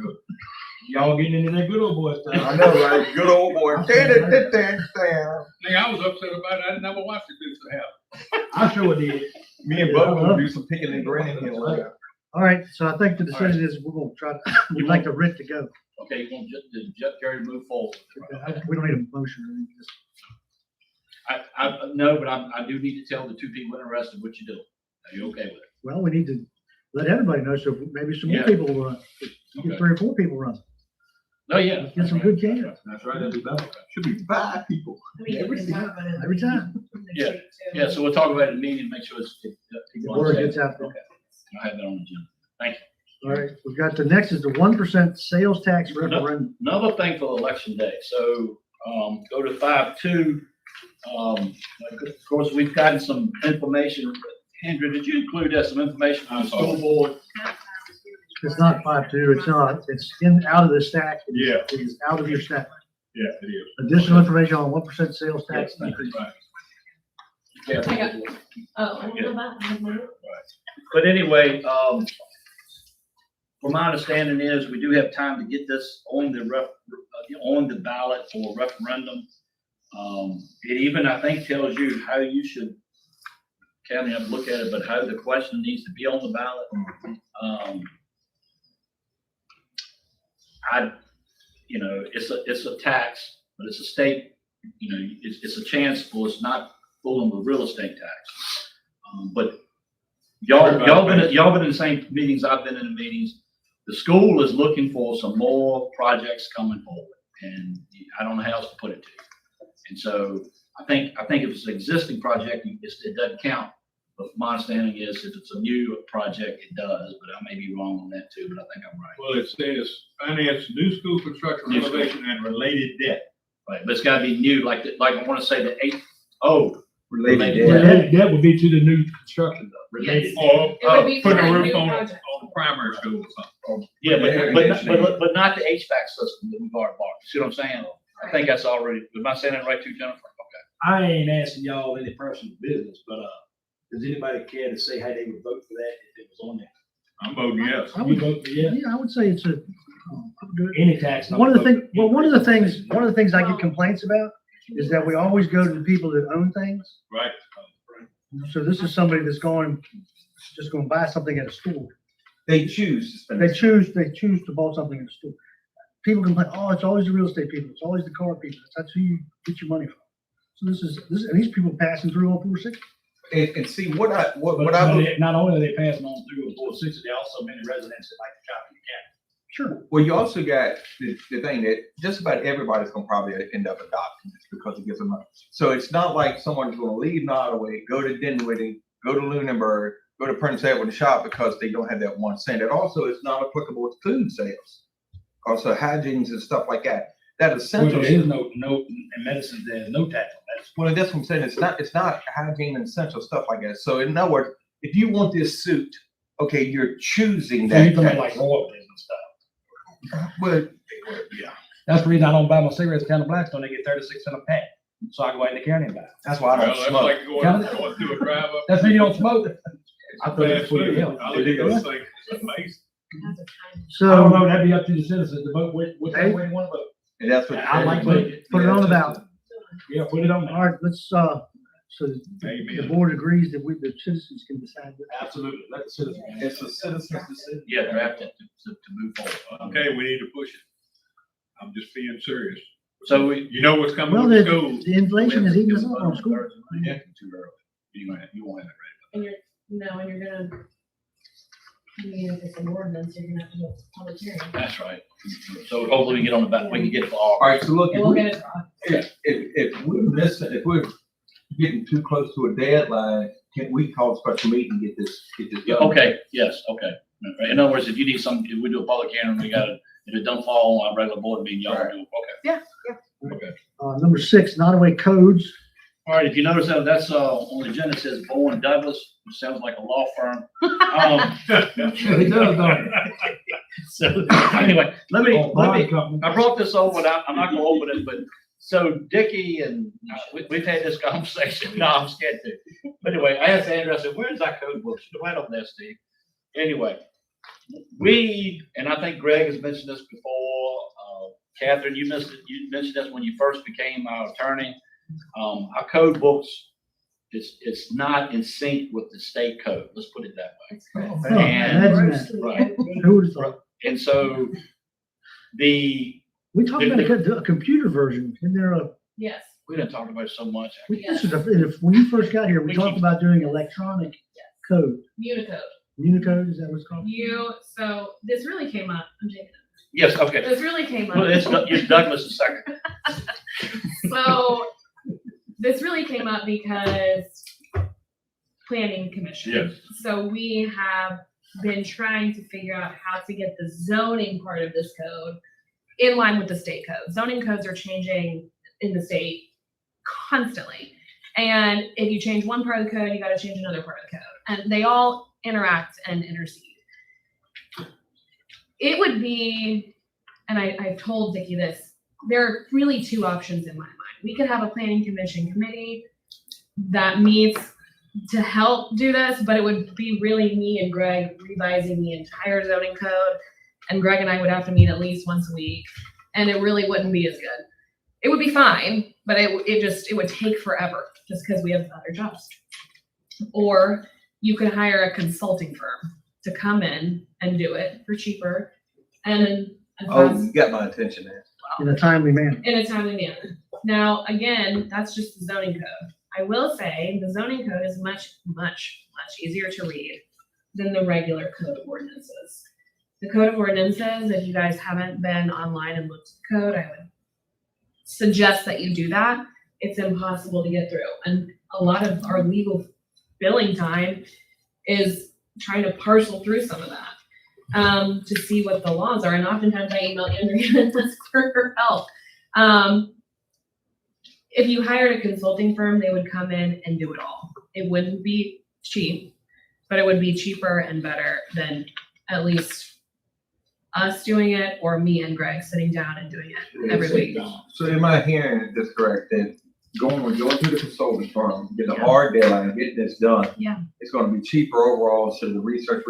Y'all getting into that good old boy stuff. I know, right? Good old boy. Thing I was upset about, I didn't ever watch the Dukes of Hazzard. I sure did. Me and Bud gonna do some picking and grinning here later. All right, so I think the decision is we're gonna try to, we'd like the writ to go. Okay, you want Jeff Carey to move forward? We don't need a motion. Just- No, but I do need to tell the 2 people interested what you do. Are you okay with it? Well, we need to let everybody know, so maybe some more Yeah. people will run. You get Okay. 3 or 4 people run. No, yeah. Get some good candidates. That's right, that'd be better. Should be 5 people. Every time. Yeah, so we'll talk about it in the meeting, make sure The word gets out there. Okay, I have that on the agenda. Thank you. All right, we've got the next is the 1% sales tax referendum. Another thing for election day, so, go to 5-2. Of course, we've gotten some information. Andrew, did you include some information from the school board? It's not 5-2, it's not, it's out of the stack. Yeah. It is out of your stack. Yeah, it is. Additional information on 1% sales tax Yes, increase. Right. Yeah. I got- Oh, I don't know that. But anyway, from my understanding is we do have time to get this on the ballot for referendum. It even, I think, tells you how you should, County, have to look at it, but how the question needs to be on the ballot. It's a tax, but it's a state, it's a chance for us not fooling with real estate tax. But y'all been in the same meetings I've been in the meetings. The school is looking for some more projects coming forward, and I don't know how else to put it to you. And so I think if it's an existing project, it doesn't count. But my understanding is if it's a new project, it does, but I may be wrong on that too, but I think I'm right. Well, it says finance new school construction, New school. renovation, and related debt. Right, but it's gotta be new, like I wanna say the Related debt. That would be to the new construction though. Related. Or, It would be put for a a roof new on project. the primary school or something. Yeah, but not the HVAC system that we've already bought. See what I'm saying? I think that's already, am I saying that right too, Jennifer? Okay. I ain't asking y'all any personal business, but, does anybody care to say how they would vote for that if it was on there? I'm voting yes. I You would, vote for yes? yeah, I would say it's a, good. Any tax. One of the things I get complaints about is that we always go to the people that own things. Right. So this is somebody that's just going to buy something at a store. They choose to spend. They choose to buy something at a store. People complain, oh, it's always the real estate people, it's always the car people, that's who you get your money from. So and these people passing through on 460. And see, what I Not only are they passing on through the 460, they also many residents that like to shop in the county. Sure. Well, you also got the thing that just about everybody's gonna probably end up adopting this because it gives them money. So it's not like someone's gonna leave Nottoway, go to Dinwiddie, go to Lunenburg, go to Prince Edward to shop because they don't have that 1 cent. It also is not applicable to food sales. Also hygienes and stuff like that. That essential. There is no, in medicine, there's no tax on medicine. Well, that's what I'm saying. It's not hygiene and essential stuff like that. So in other words, if you want this suit, okay, you're choosing So you're that. talking tax. like royalties and stuff. Well, Yeah. That's the reason I don't buy my cigarettes down in Blackstone. They get 36 cents a pack. So I go out in the county and buy it. that's why I Well, don't that's smoke. like going through a drive up. That's when you don't smoke. I thought it was for your Absolutely. health. I look at this thing, it's amazing. I don't So know, that'd be up to the citizens to vote which way Hey. they want to vote. And that's what. I like put it on the ballot. Yeah, put it on All there. right, let's, so the Amen. board agrees that the citizens can decide this. Absolutely, let the citizens. It's a citizen's decision. Yeah, draft it to move forward. Okay, we need to push it. I'm just being serious. So we. You know what's coming Well, with the school. the inflation is eating us up on school. Yeah, too early. You won't have it ready. And you're gonna, I mean, if it's an ordinance, you're gonna have to go to public hearing. That's right. So hopefully we get on the back, we can get it for All all. right, so look, It will get it wrong. if we're missing, if we're getting too close to a deadline, can we call a special meeting and get this Yeah, done? okay, yes, okay. Okay. In other words, if you need some, if we do a public hearing, we gotta, if it don't fall on our regular board meeting, y'all do, okay. Number 6, Nottoway codes. All right, if you notice that, that's, on the agenda, it says Bowen Douglas, which sounds like a law firm. It does, don't it? So, anyway, let me, Bond company. I brought this over, and I'm not gonna open it, but, so Dickie and, we've had this conversation, no, I'm scared to. But anyway, I asked Andrew, I said, where's that code book? Should have went over there, Steve. Anyway, and I think Greg has mentioned this before, Catherine, you mentioned this when you first became our attorney. Our code books, it's not in sync with the state code, let's put it that way. That's correct. Oh, And- imagine that. Right. Who would have thought? And so We talked about a computer version. Isn't there a, Yes, we didn't talk about it so much. this is when you first got here, we talked about doing electronic code. Unicode. Unicode, is that what it's called? So this really came up, I'm taking it. Yes, okay. This really came Well, up. it's Douglas the second. So this really came up because planning commission. Yes. So we have been trying to figure out how to get the zoning part of this code in line with the state code. Zoning codes are changing in the state constantly. And if you change one part of the code, you gotta change another part of the code. And they all interact and intercede. It would be, and I've told Vicki this, there are really two options in my mind. We could have a planning commission committee that meets to help do this, but it would be really me and Greg revising the entire zoning code. And Greg and I would have to meet at least once a week, and it really wouldn't be as good. It would be fine, but it would take forever just because we have other jobs. Or you could hire a consulting firm to come in and do it for cheaper and Oh, you got my attention there. In a timely manner. in a timely manner. Now, again, that's just the zoning code. I will say the zoning code is much, much, much easier to read than the regular code of ordinances. The code of ordinances, if you guys haven't been online and looked at the code, I would suggest that you do that. It's impossible to get through. And a lot of our legal billing time is trying to parcel through some of that. To see what the laws are, and oftentimes I email Andrea and ask for her help. If you hired a consulting firm, they would come in and do it all. It wouldn't be cheap, but it would be cheaper and better than at least us doing it or me and Greg sitting down and doing it every week. So am I hearing this correct, that going to the consulting firm, get a Yeah. hard deadline, get this done? Yeah. It's gonna be cheaper overall, so the research.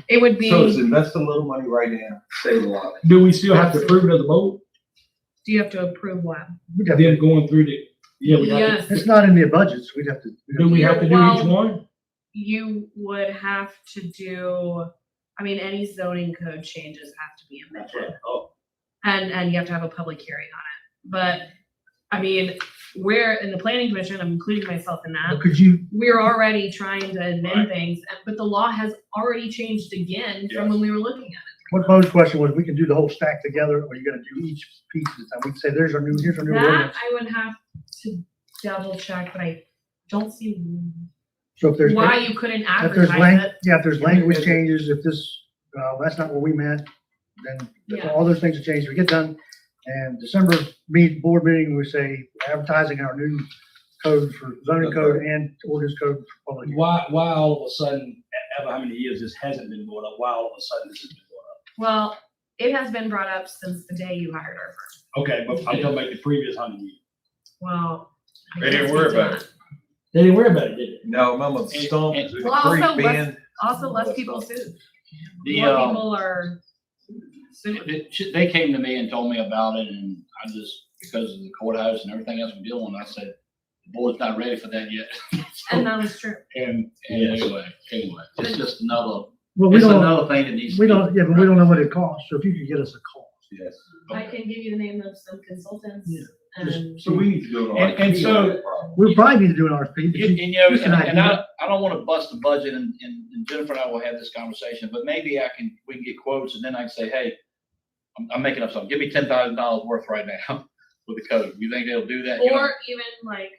It would So it's be, invest a little money right now, save a lot. Do we still have to prove it as a board? do you have to approve what? We'd have Them going through the, yeah, we have Yes, It's not in the budgets. We'd have to. to, do we have to do each one? you would have to do, I mean, any zoning code changes have to be amended. Oh, And you have to have a public hearing on it. But, I mean, we're in the planning commission, I'm including myself in that. Could you, We're already trying to amend Right. things, but the law has already changed again from when we were looking at it. what Bo's question was, we can do the whole stack together, or you're gonna do each piece at a time? We can say, here's our new That ordinance. I would have to double check, but I don't see So if there's, why you couldn't if there's advertise it. yeah, if there's language changes, if this, that's not what we meant, then Yeah. all those things have changed. We get done. And December board meeting, we say advertising our new code for zoning code and ordinance code for public. why all of a sudden, ever how many years this hasn't been brought up, why all of a sudden this has been brought Well, it has been brought up since the day you hired our firm. up? Okay, but I'm talking about the previous 100 years. Well. I They didn't can't worry speak to about that. They didn't worry about it, did they? No, remember the stump, And- the Well, also, creek bend? Also, less people sued. The, More people are suing. they came to me and told me about it, and I just, because of the courthouse and everything else we're dealing with, I said, the board's not ready for that yet. And that was true. And Yes. anyway, it's just another, Well, we it's don't, another thing that needs. we to be- don't, yeah, but we don't know what it costs. So if you could get us a cost. Yes. I can give you the name of some consultants. Yeah. And So we need to do an And RFP so- on that problem. We probably need to do an RFP, but You know, just an and idea. I don't want to bust the budget and Jennifer and I will have this conversation, but maybe we can get quotes and then I can say, hey, I'm making up something. Give me $10,000 worth right now with the code. You think they'll do that? You know? or even like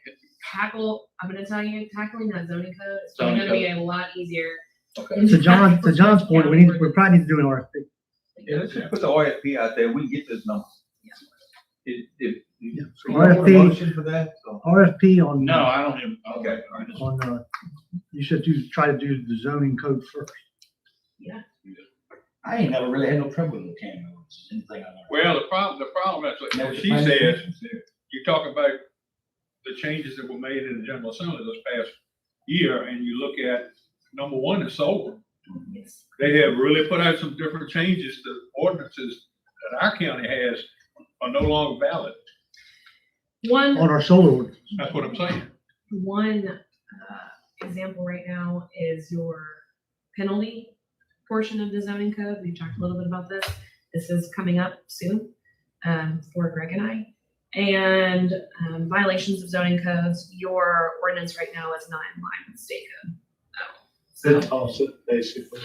I'm gonna tell you, tackling that zoning code is Zoning gonna be a lot easier. Okay. To John's point, we probably need to do an RFP. Yeah, let's just put the RFP out there. We can get this number. Yeah. So you want a RFP. motion for that? So- RFP on. No, I don't even. Okay. I just- On, you should try to do the zoning code first. I ain't never really had no trouble with cameras, anything I know. Well, the problem is, like she says, you talk about the changes that were made in the General Assembly this past year, and you look at, number one is solar. They have really put out some different changes. The ordinances that our county has are no longer valid. One On our solar ordinance. That's what I'm saying. One example right now is your penalty portion of the zoning code. We talked a little bit about this. This is coming up soon for Greg and I. And violations of zoning codes, your ordinance right now is not in line with state code. That's also basically.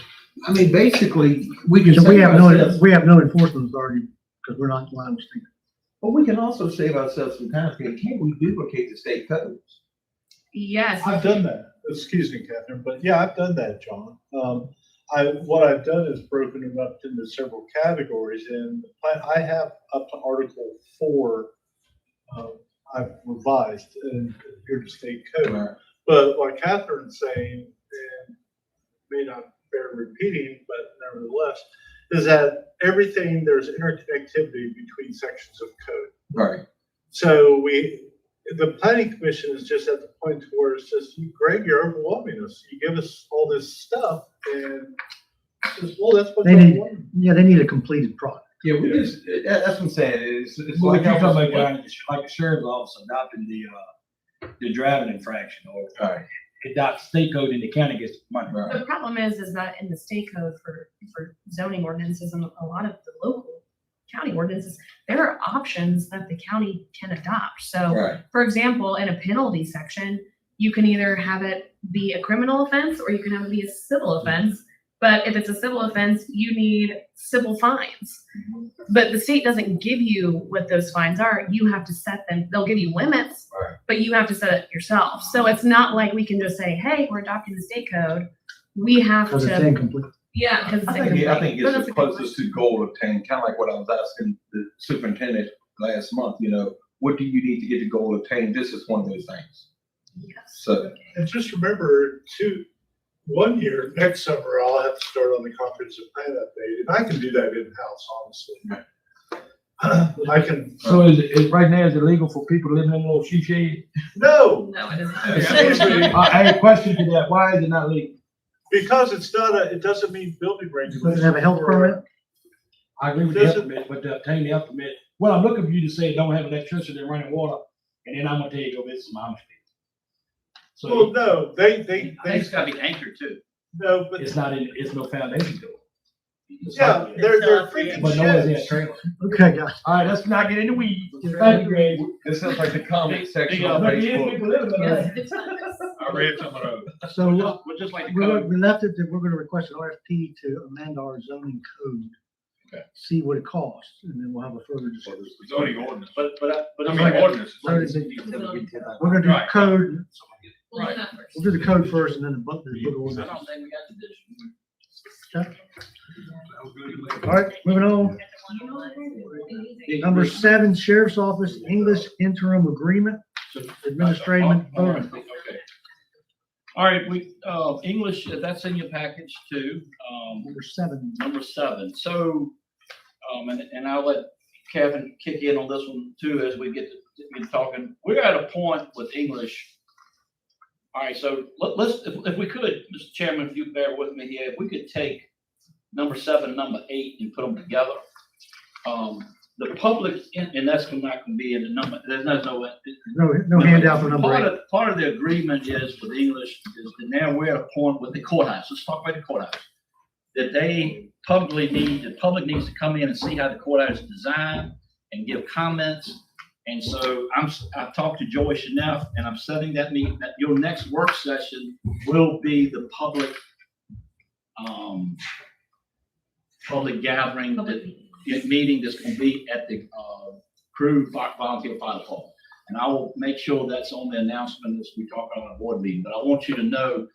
I mean, basically, we can So save ourselves, we have no enforcement authority because we're not in line with state. But we can also save ourselves some time. Can't we duplicate the state codes? Yes. I've done that. Excuse me, Catherine, but yeah, I've done that, John. What I've done is broken them up into several categories, and I have up to Article 4. I've revised and compared to state code. Right. But what Catherine's saying, and may not bear repeating, but nevertheless, is that there's interconnectivity between sections of code. Right. So the planning commission is just at the point where it's just, Greg, you're overwhelming us. You give us all this stuff and it's just, well, that's what They they need, want. yeah, they need a completed product. Yeah, we just, that's what I'm saying. It's what like. you're talking about, Johnny, like the sheriff's office adopting the driving infraction or Right. adopt state code and the county gets money. The problem is that in the state code for zoning ordinances and a lot of the local county ordinances, there are options that the county can adopt. So, Right. for example, in a penalty section, you can either have it be a criminal offense or you can have it be a civil offense. But if it's a civil offense, you need civil fines. But the state doesn't give you what those fines are. You have to set them. They'll give you limits, Right. but you have to set it yourself. So it's not like we can just say, hey, we're adopting the state code. We have Because it's to, incomplete. yeah, because it's I think incomplete. But it's that's the a good closest to goal obtained, kind of like what I was asking the superintendent last month, what do you need to get the goal obtained? This is one of those things. Yes. So, And just remember, 1 year, next summer, I'll have to start on the comprehensive plan update, and I can do that in-house, honestly. I can, So is right now, is it illegal for people living in a little she shed? no, No, it is Seriously. not. I have a question to that. Why is it not legal? because it's not it doesn't mean building regulations. Doesn't have a health permit. I agree with the health permit, but to obtain the health permit, well, I'm looking for you to say don't have electricity and running water, and then I'm gonna tell you go visit some Amish people. Well, So no, they, I think it's gotta be anchored too. no, but, it's no foundation to it. yeah, they're freaking But no one's in a sheds. trailer. Okay, guys. All right, let's not get into weeds. Thank you, Greg. this is like the comment section on Look, these Facebook. people living in Yes, there. it's not. I read some of those. So We're just like the code. we left it that we're going to request an RFP to amend our zoning code. Okay. See what it costs, and then we'll have a further discussion. Zoning ordinance. But I I mean, ordinance. We're going to do Right. code, We'll do that first. we'll do the code first and then the book I ordinance. don't think we got the dish. Okay. All right, moving on. Number 7, Sheriff's Office English Interim Agreement, Administrative. Okay. All right, English, that's in your package too. Number 7. Number 7. So, and I'll let Kevin kick in on this one too as we get talking. We're at a point with English. All right, so let's, if we could, Mr. Chairman, if you bear with me here, if we could take number 7, number 8 and put them together. The public, and that's not going to be in the number, there's No handout for number 8. Part of the agreement is with English is that now we're at a point with the courthouse. Let's talk about the courthouse. That the public needs to come in and see how the courthouse is designed and give comments And so I've talked to Joyce enough, and I'm setting that meeting, that your next work session will be the public gathering, meeting that's gonna be at the Crew Volunteer Fire Department. And I will make sure that's on the announcement as we talk on a board meeting, but I want you to know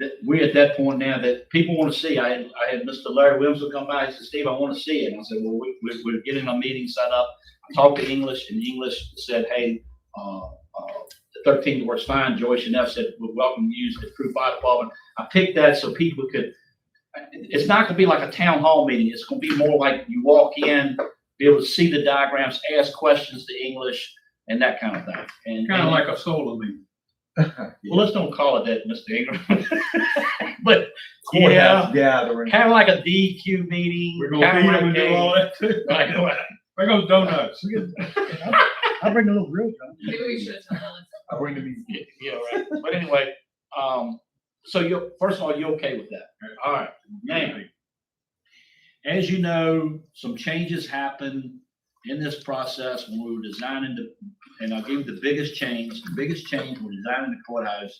that we're at that point now that people want to see. I had Mr. Larry Williams come by, he said, Steve, I want to see it. And I said, well, we're getting a meeting set up. I talked to English, and English said, hey, the 13th works fine. Joyce and F said, we're welcome to use the Crew Fire Department. I picked that so people could, it's not gonna be like a town hall meeting. It's gonna be more like you walk in, be able to see the diagrams, ask questions to English, and that kind of thing. And Kind of like a solar meeting. well, let's don't call it that, Mr. Ingram. But Courthouse yeah, gathering. kind of like a DQ meeting. We're gonna feed them and do all that too. Like, There goes donuts. I'll bring a little grill, John. Maybe we should tell Alex. I bring the music. yeah, right. But anyway, so first of all, you're okay with that? All right. Now, as you know, some changes happened in this process when we were designing and I'll give you the biggest change. The biggest change we're designing the courthouse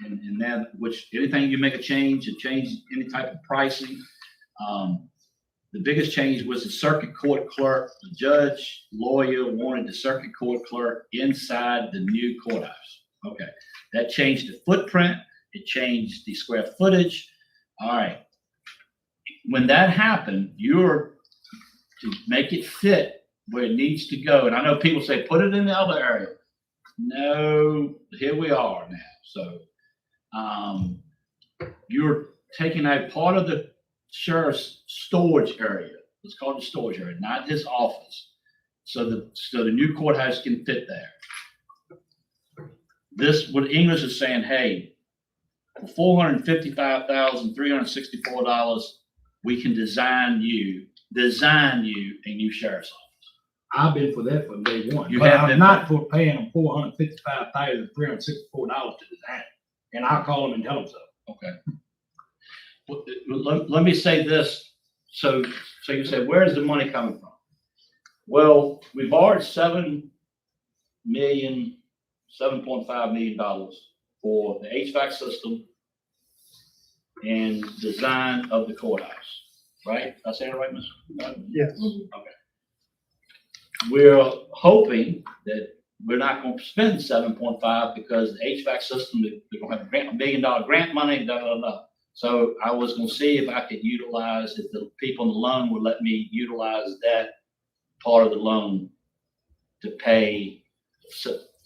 and now, which anything you make a change, it changes any type of pricing. The biggest change was the circuit court clerk. The judge, lawyer wanted the circuit court clerk inside the new courthouse. Okay, that changed the footprint. It changed the square footage. All right. When that happened, you're to make it fit where it needs to go. And I know people say, put it in the other area. No, here we are now. So you're taking out part of the sheriff's storage area. It's called the storage area, not his office. So the new courthouse can fit there. This, what English is saying, hey, for $455,364, we can design you a new sheriff's office. I've been for that from day one. You But have I'm been not for paying them $455,364 to design it. And I'll call them and tell them so. Okay. Well, let me say this. So you say, where's the money coming from? Well, we borrowed $7.5 million for the HVAC system and design of the courthouse, right? Did I say it right, Mr.? Yes. Okay. We're hoping that we're not going to spend 7.5 because the HVAC system, they're going to have $1 million grant money, So I was going to see if I could utilize, if the people in the loan would let me utilize that part of the loan to pay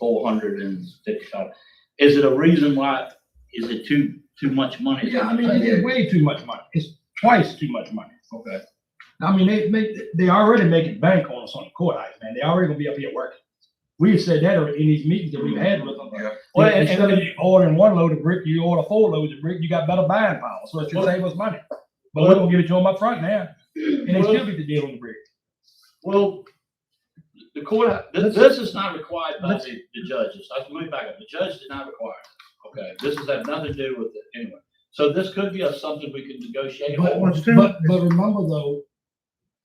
$455. Is it a reason why? Is it too much money? Yeah, I mean, it's way too much money. It's twice too much money. Okay. I mean, they already making bank on us on the courthouse, man. They already gonna be up here working. We said that in these meetings that we've had with them. Yeah. Well, instead of you ordering one load of brick, you order 4 loads of brick, you got better buying power, so it should save us money. But we're gonna give it to them up front now, and they still get the deal on the brick. Well, the court, this is not required by the judges. Let me back up. The judge did not require it. Okay, this has had nothing to do with it anyway. So this could be something we can negotiate. But remember though,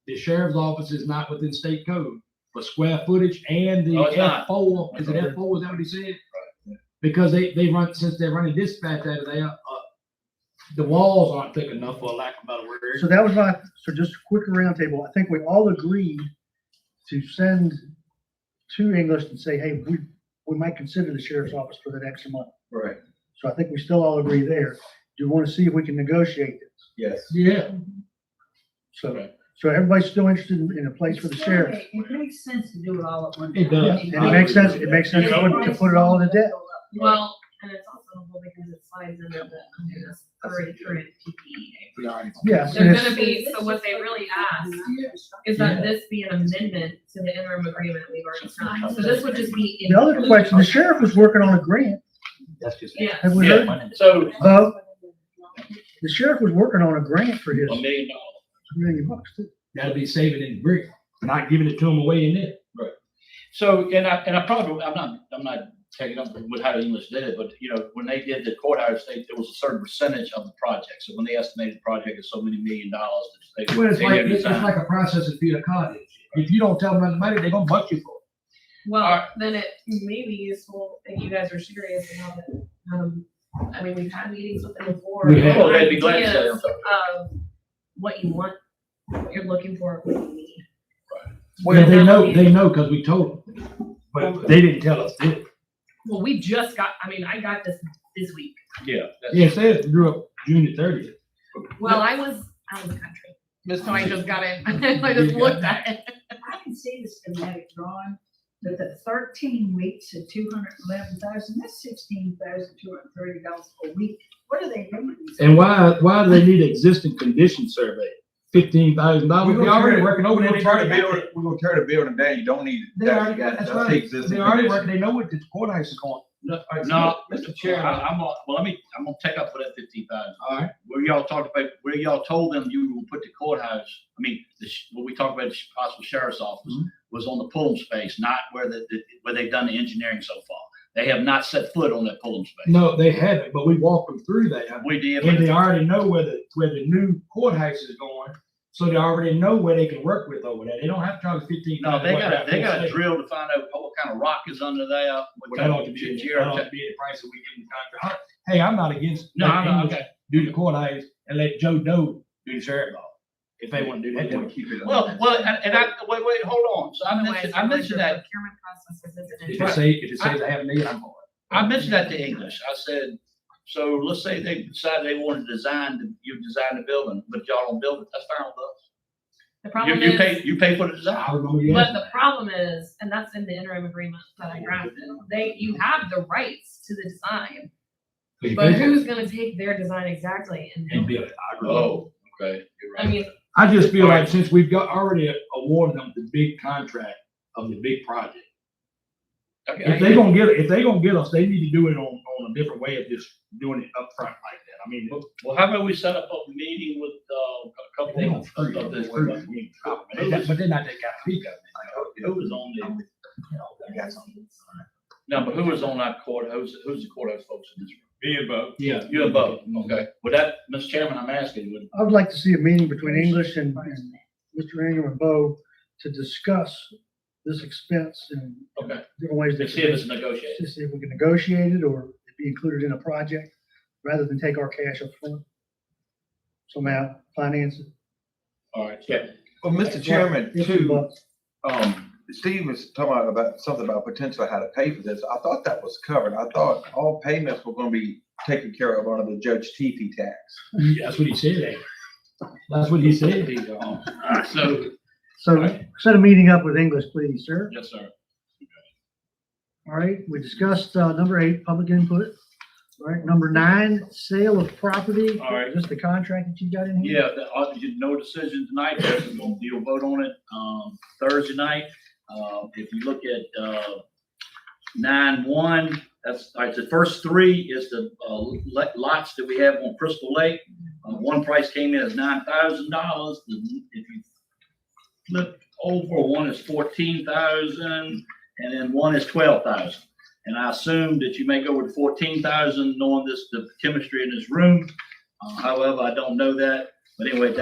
the sheriff's office is not within state code for square footage and the No, it's not. F4. Is it F4? Is that what he said? Right. Because they run, since they're running dispatch out of there, the walls aren't thick enough, for lack of a better word. So that was so just a quick roundtable. I think we all agreed to send to English and say, hey, we might consider the sheriff's office for that extra money. Right. So I think we still all agree there. Do you want to see if we can negotiate this? Yes. Yeah. So everybody's still interested in a place for the sheriff. It makes sense to do it all at one It time. does. And it makes sense to put it all in a debt. Well, and it's also helpful because it slides into the, under this current PPE. Yes. They're gonna be, so what they really asked is that this be an amendment to the interim agreement we've already signed. So this would just be. The other question, the sheriff was working on a grant. That's just. Yeah. Have we heard? So The sheriff was working on a grant for his $1 million. $1 million too. That'll be saving in the brick, not giving it to them away in there. So, and I probably, I'm not taking up with how the English did it, but when they did the courthouse, there was a certain percentage of the project. So when they estimated the project is so many $1 million, Well, it's they like, had it's designed. like a process of Peter Cottage. If you don't tell them nothing about it, they're gonna buck you for it. Well, then it may be useful if you guys are serious about it. I mean, we've had meetings with them before. We have. Oh, they'd be glad to say Ideas of what you want, what you're looking for, what you need. Well, they know, cause we told them, but they didn't tell us this. Well, we just got, I mean, I got this week. Yeah. Yeah, it says it grew up June the 30th. Well, I was out of the country, Mr. so I just got in. I just looked at it. I can see the schematic drawing, but the 13 weeks at 211,000, that's $16,230 a week. What are they doing? And why do they need an existing condition survey? $15,000? We're They gonna already tear- working over we're there. gonna tear the building, we're gonna tear the building down, you don't need. They already got, that's the right. existing They already condition. working, they know what the courthouse is going. No, Mr. Chairman. I'm gonna take up for that 15,000. All right. Where y'all told them you will put the courthouse, I mean, what we talked about, the possible sheriff's office, was on the Pullum space, not where where they've done the engineering so far. They have not set foot on that Pullum space. No, they haven't, but we walked them through that. We did, And but they already know where the new courthouse is going, so they already know where they can work with over there. They don't have to charge 15. no, they got a drill to find out what kind of rock is under there. what That type ought of to be, geo- that ought to be the price that we give them the contract. Hey, I'm not against. No, letting I'm not, English okay. Do the courthouse and let Joe Doe do the sheriff's office. If they want to do that, They wanna then keep it. Well, wait, hold on. So Otherwise, I mentioned the that, procurement process isn't if interesting. it says I have a million, I'm for it. I mentioned that to English. I said, so let's say they decided they wanted to you design the building, but y'all don't build it, that's fine with us. The problem You pay for the I design. remember you But asked. the problem is, and that's in the interim agreement that I drafted, you have the rights to the design, but who's gonna take their design exactly and And build build it? it. I agree. Oh, okay, you're I right. mean, I just feel like since we've got already awarded them the big contract of the big project, Okay, if they gonna get us, they need to do it on a different way of just doing it up front like that. I mean, Well, how about we set up a meeting with, a couple they don't of screw of the, you. But they're not that kind of people. who was on the, no, but who was on that court, who's the courthouse folks in this room? Me and Bo. Yeah. You and Bo, okay. With that, Mr. Chairman, I'm asking, would, I would like to see a meeting between English and Mr. Ingram and Bo to discuss this expense and okay, different ways let's that. see if it's negotiated. To see if we can negotiate it or it be included in a project rather than take our cash up front. Somehow finance it. All right, yeah. Well, Mr. Chairman, $50 too, Steve was talking about something about potentially how to pay for this. I thought that was covered. I thought all payments were gonna be taken care of under the Judge Teefee tax. That's what he said. That's what he said. So, So set a meeting up with English, please, sir. yes, sir. All right, we discussed, number 8, public input. All right, number 9, sale of property. All right. Is this the contract that you got in here? Yeah, no decision tonight, you'll vote on it, Thursday night. If you look at, 9-1, that's, all right, the first 3 is the, lots that we have on Crystal Lake. One price came in as $9,000. If you flip over, one is 14,000, and then one is 12,000. And I assume that you may go with 14,000, knowing the chemistry in this room. However, I don't know that. But anyway,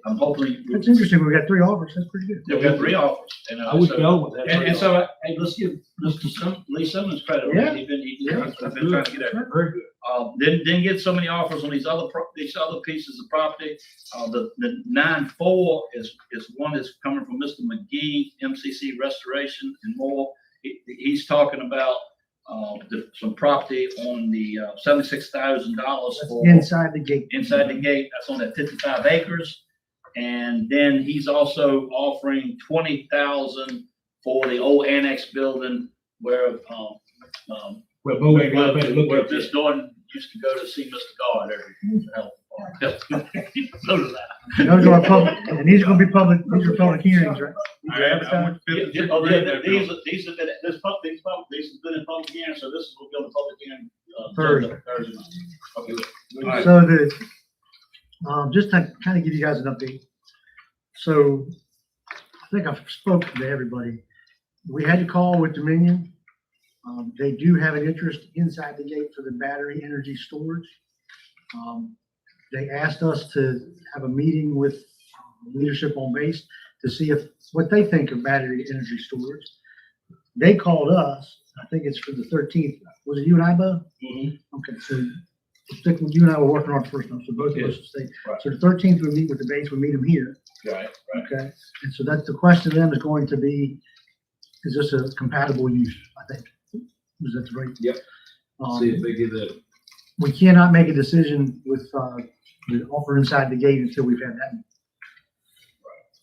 I'm hoping. That's interesting. We got 3 offers. That's pretty good. We got 3 offers. And, I would go with that. and so, hey, let's give Mr. Lee Simmons credit. Yeah. He's been trying to get it. Very good. Didn't get so many offers on these other pieces of property. The 9-4 is one that's coming from Mr. McGee, MCC Restoration and more. He's talking about some property on the $76,000 for Inside the gate. inside the gate. That's on that 55 acres. And then he's also offering 20,000 for the old annex building where Well, Bo ain't got a better look where at Miss this. Norton used to go to see Mr. God every. So does that. Those are public, and these are gonna be public, these are public hearings, right? I went to Yeah, 56 oh, read yeah, that these bill. are, these have been in public hearing, so this will go to public hearing, Thursday. Thursday night. Okay, good. All right. So just to kind of give you guys an update. So I think I've spoken to everybody. We had a call with Dominion. They do have an interest inside the gate for the battery energy storage. They asked us to have a meeting with leadership on base to see if, what they think of battery energy storage. They called us, I think it's for the 13th. Was it you and I, Bo? Okay, so we'll stick with you and I were working on it first, so both of us will stay. Right. So the 13th, we meet with the base, we meet them here, Right, right. okay? And so that's the question to them is going to be, is this a compatible use, I think? Is that right? Yep. See if they give that. We cannot make a decision with, the offer inside the gate until we've had that.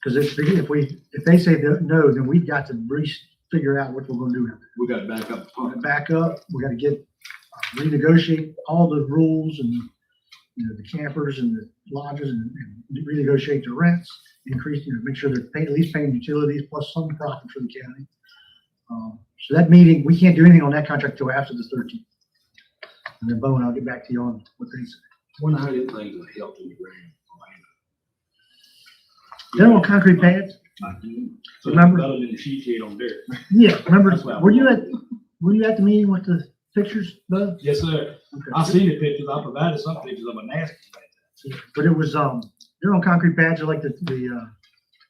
Because if they say no, then we've got to figure out what we're gonna do. We got to back up. We're gonna back up, we gotta get, renegotiate all the rules and, you know, the campers and the lodges and renegotiate the rents, increase, you know, make sure they're paying, at least paying utilities plus some profit for the county. So that meeting, we can't do anything on that contract till after the 13th. And then Bo and I'll get back to you on what they say. Wonder how them things will help in the rain. They're on concrete pads. So Remember? better than the sheet shade on dirt. Yeah, remember, That's what I were you at the meeting with the pictures, Bo? Yes, sir. Okay. I seen the pictures. I provided some pictures of a nasty. But it was, they're on concrete pads, they're like the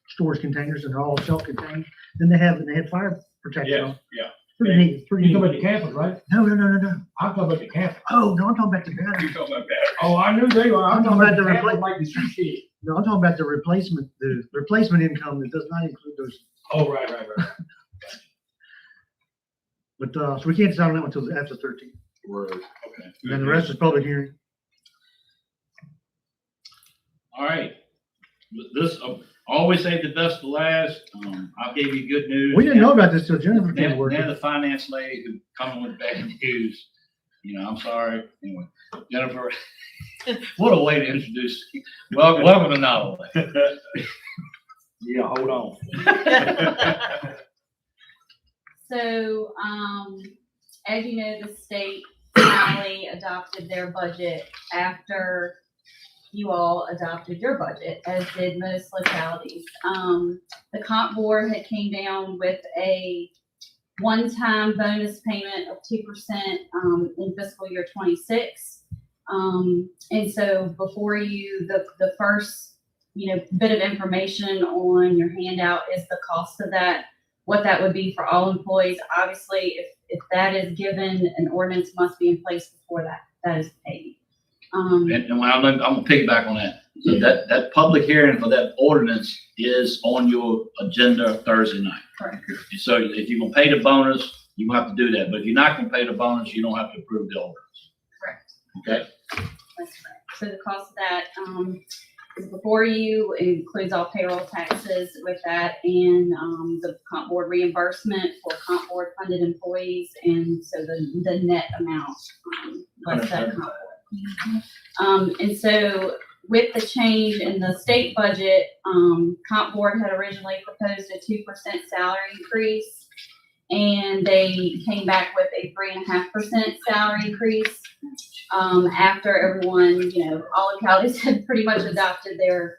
storage containers, and they're all self-contained. Then they had fire protection on. Yeah. Pretty neat, pretty You neat. talking about the campers, right? No. I'm talking about the campers. Oh, no, I'm talking about the battery. You talking about batteries? Oh, I knew they were. I'm talking about the campers like the sheet shade. No, I'm talking about the replacement income that does not include those. Oh, right. But, so we can't decide on that one until after 13. Word. Okay. And then the rest is public hearing. All right. This, always save the best for last. I'll give you good news. We didn't know about this till Jennifer came to Then work. the finance lady who come with bad news, you know, I'm sorry. Anyway, Jennifer, what a way to introduce. Welcome to Nottoway. Yeah, hold on. So, as you know, the state finally adopted their budget after you all adopted your budget, as did most localities. The comp board had came down with a one-time bonus payment of 2% in fiscal year 26. And so before you, the first, you know, bit of information on your handout is the cost of that, what that would be for all employees. Obviously, if that is given, an ordinance must be in place before that is paid. And when I'm gonna piggyback on that. So that public hearing for that ordinance is on your agenda Thursday night. Correct. So if you're gonna pay the bonus, you will have to do that. But if you're not gonna pay the bonus, you don't have to approve the ordinance. Correct. Okay? That's correct. So the cost of that, is before you, includes all payroll taxes with that and, the comp board reimbursement for comp board funded employees. And so the net amount, less that comp board. And so with the change in the state budget, comp board had originally proposed a 2% salary increase, and they came back with a 3.5% salary increase. After everyone, you know, all localities had pretty much adopted their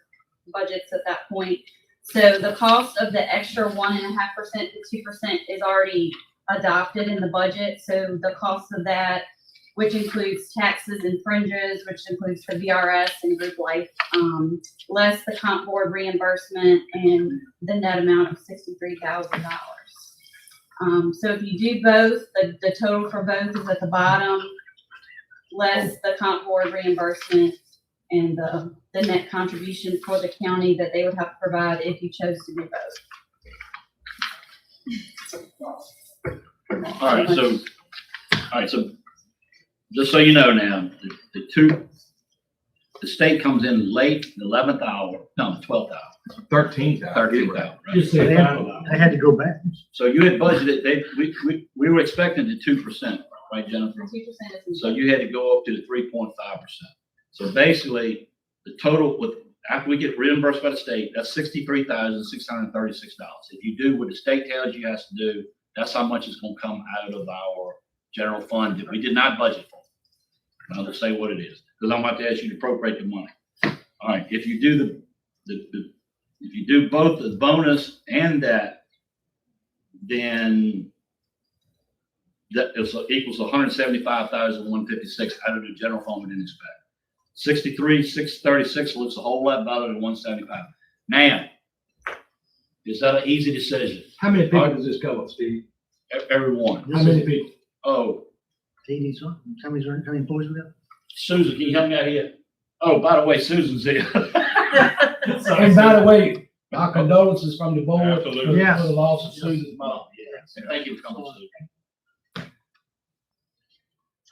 budgets at that point. So the cost of the extra 1.5% to 2% is already adopted in the budget. So the cost of that, which includes taxes and fringes, which includes the VRS and group life, less the comp board reimbursement, and the net amount of $63,000. So if you do both, the total for both is at the bottom, less the comp board reimbursement and the net contribution for the county that they would have to provide if you chose to do both. All right, so just so you know now, the state comes in late, the 11th hour, no, the 12th hour. 13th. 13th hour, right? Just say They final. had to go back. So you had budgeted, we were expecting the 2%, right, Jennifer? 2% is. So you had to go up to the 3.5%. So basically, the total after we get reimbursed by the state, that's $63,636. If you do what the state tells you has to do, that's how much is gonna come out of our general fund that we did not budget for. I'll just say what it is, because I'm about to ask you to appropriate the money. All right, if you do if you do both the bonus and that, then that equals 175,156 out of the general fund we didn't expect. 63,636 looks a whole lot better than 175. Now, Is that an easy decision? How many people does this cover, Steve? Everyone. How many people? Oh, 80 something. How many employees we got? Susan, can you help me out here? Oh, by the way, Susan's here. And by the way, our condolences from the board for Absolutely. Yes. the loss of Susan's mom. And thank you for coming, Susan.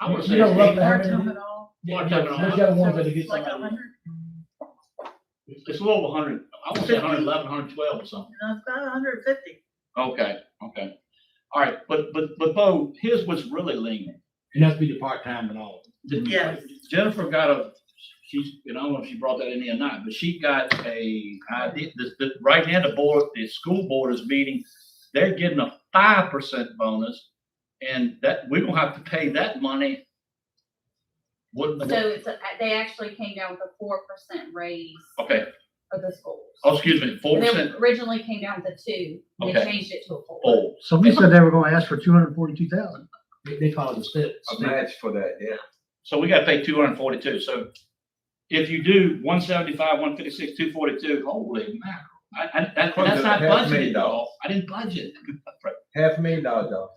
I would You say, know, roughly how Part-time many? at all? Part-time at all. Look at the ones that get Like somebody. 100? it's a little over 100, I want to say 111, 112 or something. No, it's about 150. Okay. All right, but Bo, here's what's really lean. And that's be the part-time and all. Yes. Jennifer got a, I don't know if she brought that in here or not, but she got a idea, right now the school board is meeting, they're getting a 5% bonus, and that, we're gonna have to pay that money. So they actually came down with a 4% raise Okay, for the schools. oh, excuse me, And 4%. they originally came down with a 2, they Okay. changed it to a 4. Oh, So we said they were gonna ask for 242,000. They call it the step. A match for that, yeah. so we gotta pay 242, so if you do 175, 156, 242, holy mackerel. That's not budgeted, dog. I didn't budget. $500,000, y'all.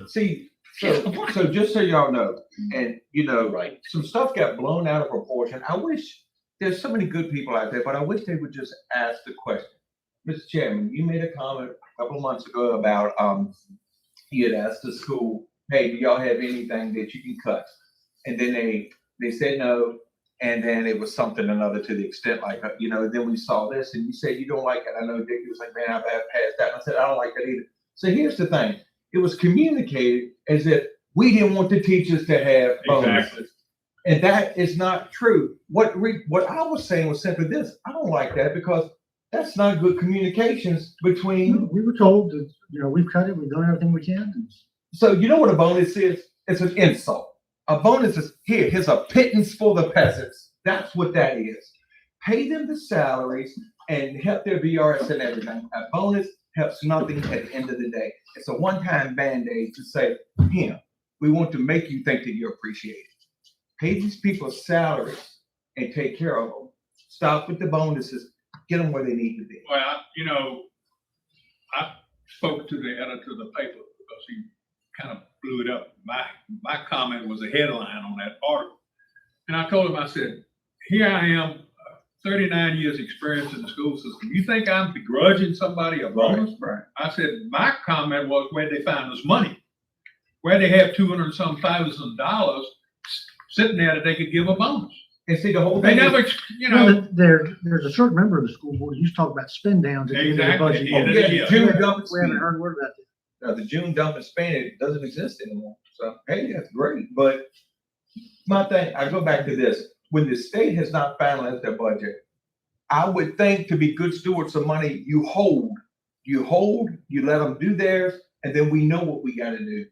See, so just so y'all know, and you know, Right. some stuff got blown out of proportion. I wish, there's so many good people out there, but I wish they would just ask the question. Mr. Chairman, you made a comment a couple of months ago about, you had asked the school, hey, do y'all have anything that you can cut? And then they said no, and then it was something another to the extent like, then we saw this, and you said you don't like it. I know Dick was like, man, I've passed that. And I said, I don't like that either. So here's the thing. It was communicated as if we didn't want the teachers to have bonuses. Exactly. And that is not true. What I was saying was simply this. I don't like that because that's not good communications between. We were told that, we've cut it, we've done everything we can. So you know what a bonus is? It's an insult. A bonus is here's a pittance for the peasants. That's what that is. Pay them the salaries and help their VRS and everything. A bonus helps nothing at the end of the day. It's a one-time Band-Aid to say, we want to make you think that you're appreciated. Pay these people salaries and take care of them. Stop with the bonuses. Get them where they need to be. Well, I spoke to the editor of the paper because he kind of blew it up. My comment was a headline on that article. And I told him, I said, here I am, 39 years experience in the school system. You think I'm begrudging somebody a bonus? Right. I said, my comment was where they find this money, where they have $200-some thousand sitting there that they could give a bonus. And see, the whole They thing is- never, There's a certain member of the school board who used to talk about spend downs at the end of the budget. Exactly. Yeah, June dump We haven't heard a word about that. the June dump and spend, it doesn't exist anymore. So, hey, that's great. But my thing, I go back to this. When the state has not finalized their budget, I would think to be good stewards of money, you let them do theirs, and then we know what we got to do.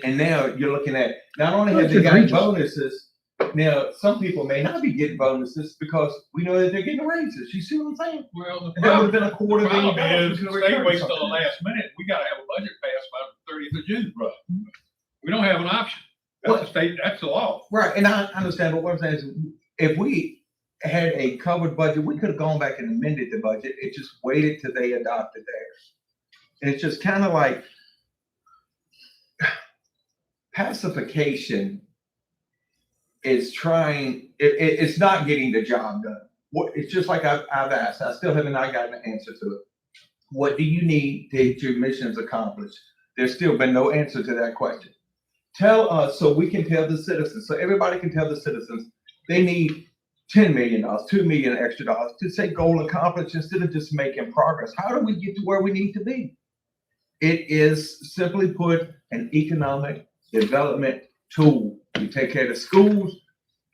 And now you're looking at, not only have they got bonuses, now some people may not be getting bonuses because we know that they're getting raises. You see what I'm saying? well, And that would have been a the quarter problem million is, dollars. the state waits till the last minute. We gotta have a budget passed by the 30th of June. Right. We don't have an option. That's the state, that's the law. Right, and I understand, but what I'm saying is, if we had a covered budget, we could have gone back and amended the budget. It just waited till they adopted theirs. And it's just kind of like pacification is trying, it's not getting the job done. It's just like I've asked, I still haven't gotten an answer to it. What do you need to get your missions accomplished? There's still been no answer to that question. Tell us so we can tell the citizens, so everybody can tell the citizens, they need $10 million, $2 million extra dollars to say goal accomplished instead of just making progress. How do we get to where we need to be? It is simply put an economic development tool. We take care of the schools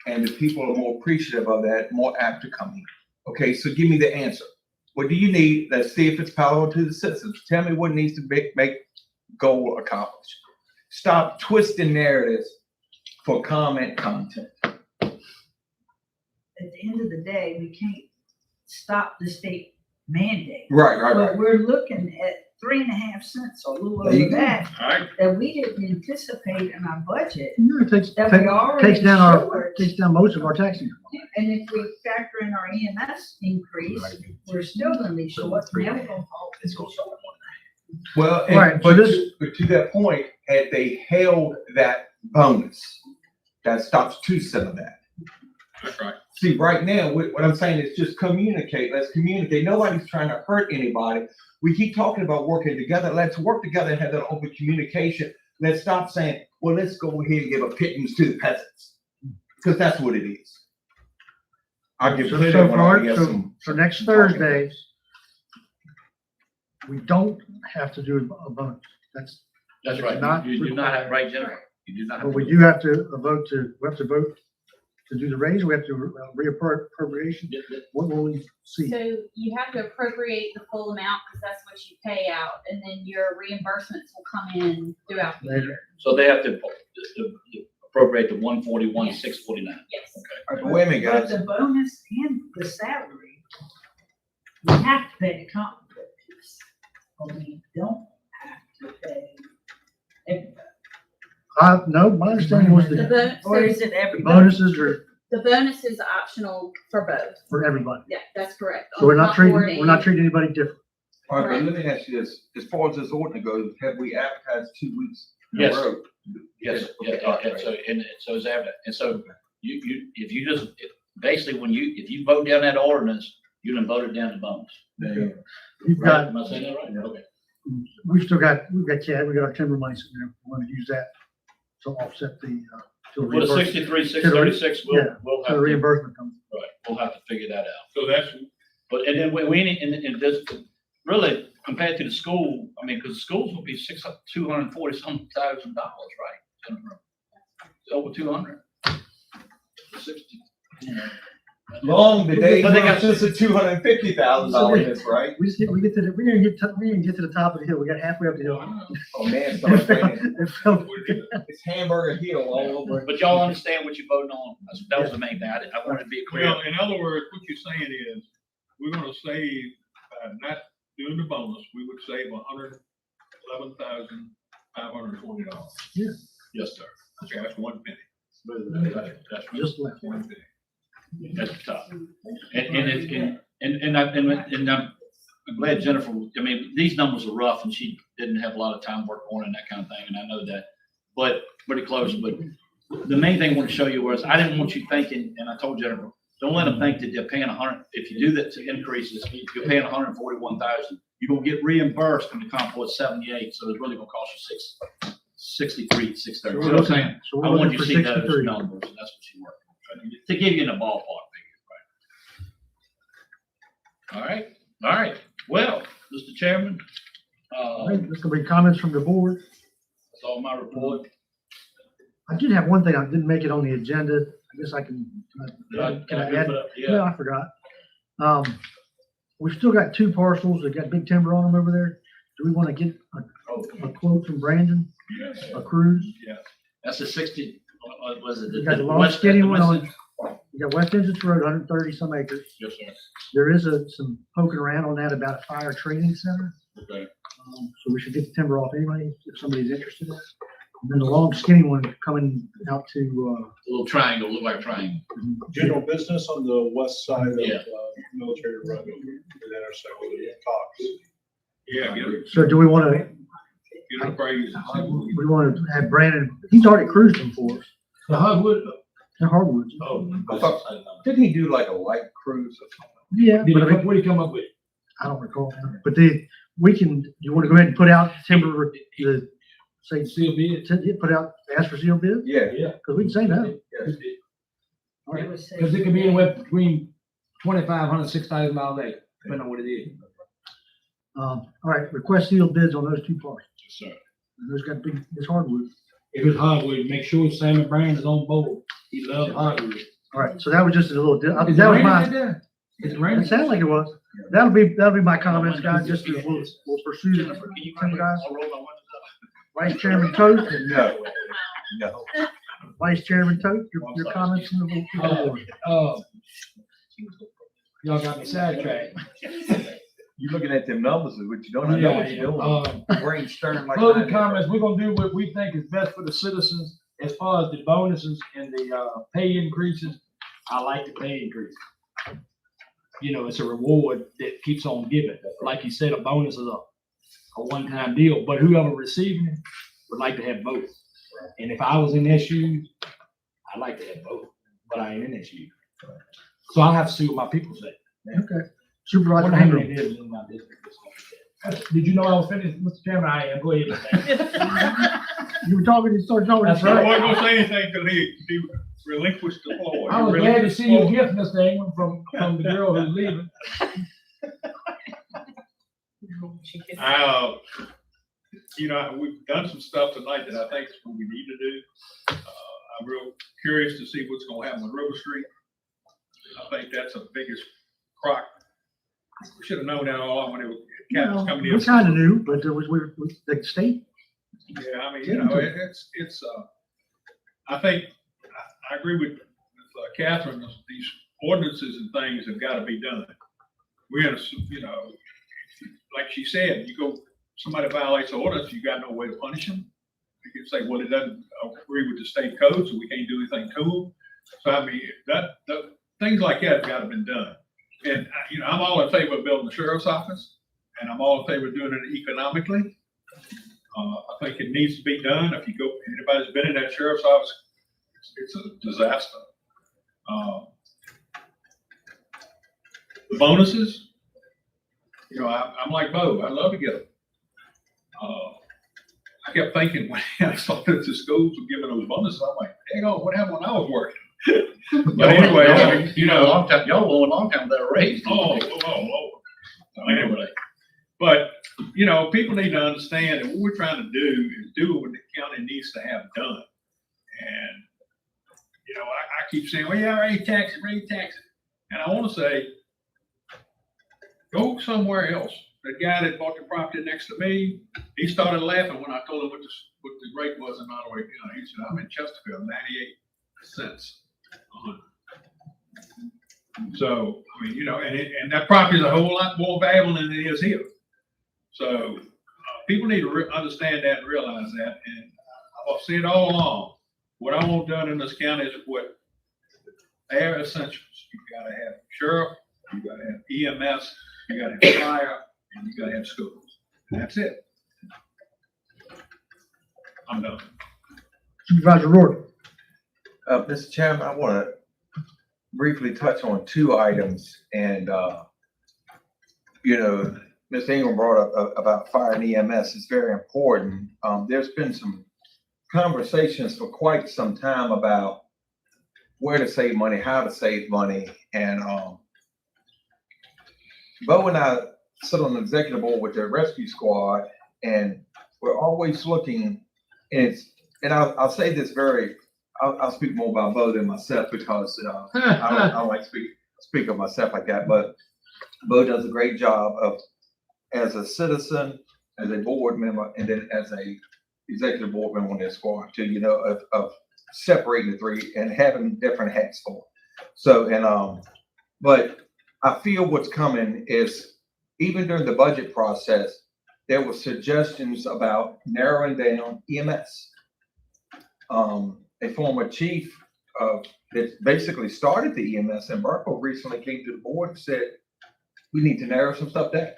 and the people are more appreciative of that, more apt to come in. Okay, so give me the answer. What do you need? Let's see if it's palatable to the citizens. Tell me what needs to make goal accomplished. Stop twisting narratives for comment content. At the end of the day, we can't stop the state mandate. Right. But we're looking at 3.5 cents or a little There you over go. that, All right. that we didn't anticipate in our budget. It takes That we already takes down short. takes down most of our taxing. And if we factor in our EMS increase, we're still gonna be short. Now we're gonna fall short. Well, Right, and, so but this- to that point, had they held that bonus, that stops two of that. That's right. See, right now, what I'm saying is just communicate. Let's communicate. Nobody's trying to hurt anybody. We keep talking about working together. Let's work together and have that open communication. Let's stop saying, well, let's go ahead and give a pittance to the peasants. Because that's what it is. I'll give So credit so when I far, get so, some. so next Thursday, we don't have to do a bonus. That's right. Not You do not have, right, Jennifer? You do not have. But we to do have to vote to do the raise. We have to reappropriation. What will we see? So you have to appropriate the full amount because that's what you pay out, and then your reimbursements will come in throughout the Later. year. So they have to appropriate the 141, 649. Yes. All right, but wait a minute, But guys. the bonus and the salary, we have to pay the comp piece, but we don't have to pay everybody. No, my understanding was the Or is it everybody? bonuses are The bonus is optional for both. for everybody. Yeah, that's correct. So we're not treating, On the we're not board treating anybody different. All right, but let me ask you this. As far as this ordinance goes, have we advertised 2 weeks in a Yes. row? Yes, Okay, yeah, all right, and so is evident. And so if you just, basically, if you vote down that ordinance, you done voted down the bonus. We've Right? got, Am I saying that right? Okay. we've got CAD, we got our timber money sitting there. We want to use that to offset the, For the 63, 636, Yeah. we'll the have to, reimbursement comes. right, we'll have to figure that out. So that's, But, and then we need, and this, really, compared to the school, I mean, because the schools will be $240-some thousand, right? Jennifer? Over 200. 60. Long the day, But they got- since the $250,000, right? We just get, we didn't get to the top of the hill. We got halfway up the hill. Oh, man, start saying It felt- it's Hamburger Hill all over. But y'all understand what you're voting on? That was the main thing. I wanted to be clear. well, in other words, what you're saying is, we're gonna save, not doing the bonus, we would save $111,540. Yes, sir. Okay, that's 1 penny. That's right. Just left. 1 penny. That's the top. And I'm glad Jennifer, I mean, these numbers are rough and she didn't have a lot of time work on it and that kind of thing, and I know that. But pretty close, but the main thing I want to show you was, I didn't want you thinking, and I told Jennifer, don't let them think that they're paying 100, if you do that to increases, you're paying 141,000. You're gonna get reimbursed from the comp board 78, so it's really gonna cost you 63, 630. You know what I'm saying? So I we're wanted looking you for to see those 63. numbers, and that's what she worked on, to give you in a ballpark figure, right? All right, well, Mr. Chairman, All right, there's gonna be comments from the board. that's all my report. I did have one thing. I didn't make it on the agenda. I guess I can, can I add? Yeah, No, I forgot. We've still got 2 parcels that got big timber on them over there. Do we want to get a quote from Brandon, Yes. a cruise? that's the 60, was it? We got the long west- skinny the one west on, end? we got West Entrance Road, 130 some acres. Yes, sir. There is some poking around on that about a fire training center. Okay. So we should get the timber off anyway, if somebody's interested in it. And then the long skinny one coming out to, A little triangle, look like a triangle. General business on the west side of, Yeah. Military Road, the intersection with Cox. Yeah, get so do we want to, a appraise. we want to have Brandon, he's already cruised them for us, The hardwood, the hardwoods. I thought, didn't he do like a light cruise or something? Yeah, but I mean, what do you come up with? I don't recall, but we can, you want to go ahead and put out timber, say, Still bid? put out, ask for sealed bid? Yeah. Yeah. Because we can say no. Yes. All right. Because it could be anywhere between $2,500, $6,000 a day, depending on what it is. All right, request sealed bids on those 2 parts. Yes, sir. And those got big, it's hardwood. If it's hardwood, make sure Sammy Brand is on board. He loves hardwood. All right, so that was just a little, Is that it was raining my, out there? Is it it raining? sounded like it was. That'll be my comments, guys, just as we'll pursue Jennifer, them. can you From you guys, I'll roll my windows Vice Chairman Toth, No. No. Vice Chairman Toth, your sorry, comments from the board. Y'all got me sidetracked. You looking at them numbers is what you don't, I know what you're doing. Brainstorm like. Closing that. comments, we're gonna do what we think is best for the citizens as far as the bonuses and the pay increases. I like the pay increase. You know, it's a reward that keeps on giving. Like you said, a bonus is a one-time deal, but whoever receiving it would like to have both. And if I was in their shoes, I'd like to have both, but I ain't in their shoes. So I'll have to see what my people say. Okay. Supervisor Wonder how many Ingram. lives in my district. Did you know I was finished, Mr. Chairman? I am. Go ahead. You were talking, you started talking. That's I right. wasn't gonna say anything till he relinquished the floor. I was He glad to relinquished see the your floor. gift, Mr. Ingram, from the girl who's leaving. We've done some stuff tonight that I think is what we need to do. I'm real curious to see what's gonna happen with River Street. I think that's the biggest crock. We should have known that all along when it was, Cap was coming in. We kind of knew, but there was, the state. Yeah, I mean, I think, I agree with Catherine, these ordinances and things have got to be done. We're in a, like she said, somebody violates the ordinance, you got no way to punish them. You can say, well, it doesn't agree with the state code, so we can't do anything to them. So I mean, things like that have got to be done. And, I'm all in favor of building the sheriff's office, and I'm all in favor of doing it economically. I think it needs to be done. If anybody's been in that sheriff's office, it's a disaster. Bonuses, I'm like Bo, I'd love to get them. I kept thinking when I started to schools were giving those bonuses, I'm like, dang on, what happened when I was working? But anyway, long time, y'all were a long time without a raise. Anyway, but, people need to understand that what we're trying to do is do what the county needs to have done. And, I keep saying, well, yeah, raise taxes. And I want to say, go somewhere else. The guy that bought the property next to me, he started laughing when I told him what the rate was in Nottoway County. He said, I'm in Chesterfield, 98 cents. So, I mean, and that property is a whole lot more valuable than it is here. So, people need to understand that and realize that. And I've said all along, what I want done in this county is what bare essentials. You've got to have sheriff, you've got to have EMS, you got to have fire, and you got to have schools. And that's it. I'm done. Supervisor Roy. Mr. Chairman, I want to briefly touch on two items. And, Ms. Ingram brought up about fire and EMS. It's very important. There's been some conversations for quite some time about where to save money, how to save money. And Bo and I sit on the executive board with the rescue squad, and we're always looking, and I'll say this I'll speak more about Bo than myself because I don't like to speak of myself like that, but Bo does a great job of, as a citizen, as a board member, and then as a executive board member on their squad too, of separating the three and having different hats for. So, but I feel what's coming is, even during the budget process, there were suggestions about narrowing down EMS. A former chief that basically started the EMS in Burkeville recently came to the board and said, we need to narrow some stuff down.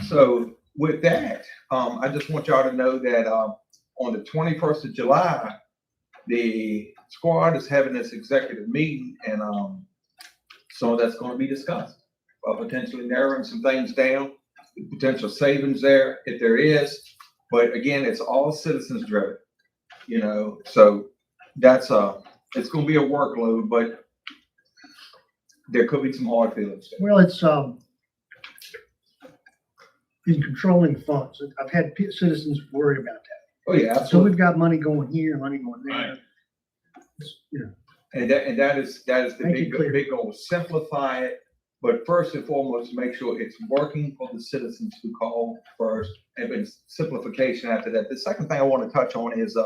So with that, I just want y'all to know that on the 21st of July, the squad is having this executive meeting, and so that's going to be discussed, potentially narrowing some things down, potential savings there if there is. But again, it's all citizens driven, so that's it's going to be a workload, but there could be some hard feelings there. Well, it's, in controlling funds. I've had citizens worry about that. Oh, yeah, So absolutely. we've got money going here, money going there. Right. And that is the Make it clear. big goal, simplify it. But first and foremost, make sure it's working for the citizens who call first, and then simplification after that. The second thing I want to touch on is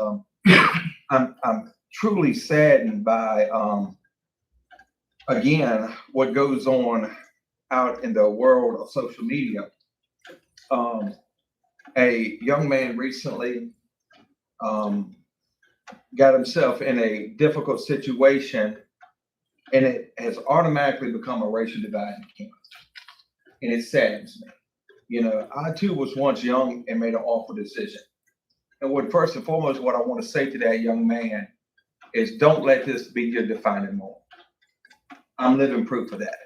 I'm truly saddened by again what goes on out in the world of social media. A young man recently got himself in a difficult situation And it has automatically become a racial divide in the county. And it saddens me. You know, I too was once young and made an awful decision. And first and foremost, what I want to say to that young man is don't let this be your defining moment. I'm living proof of that.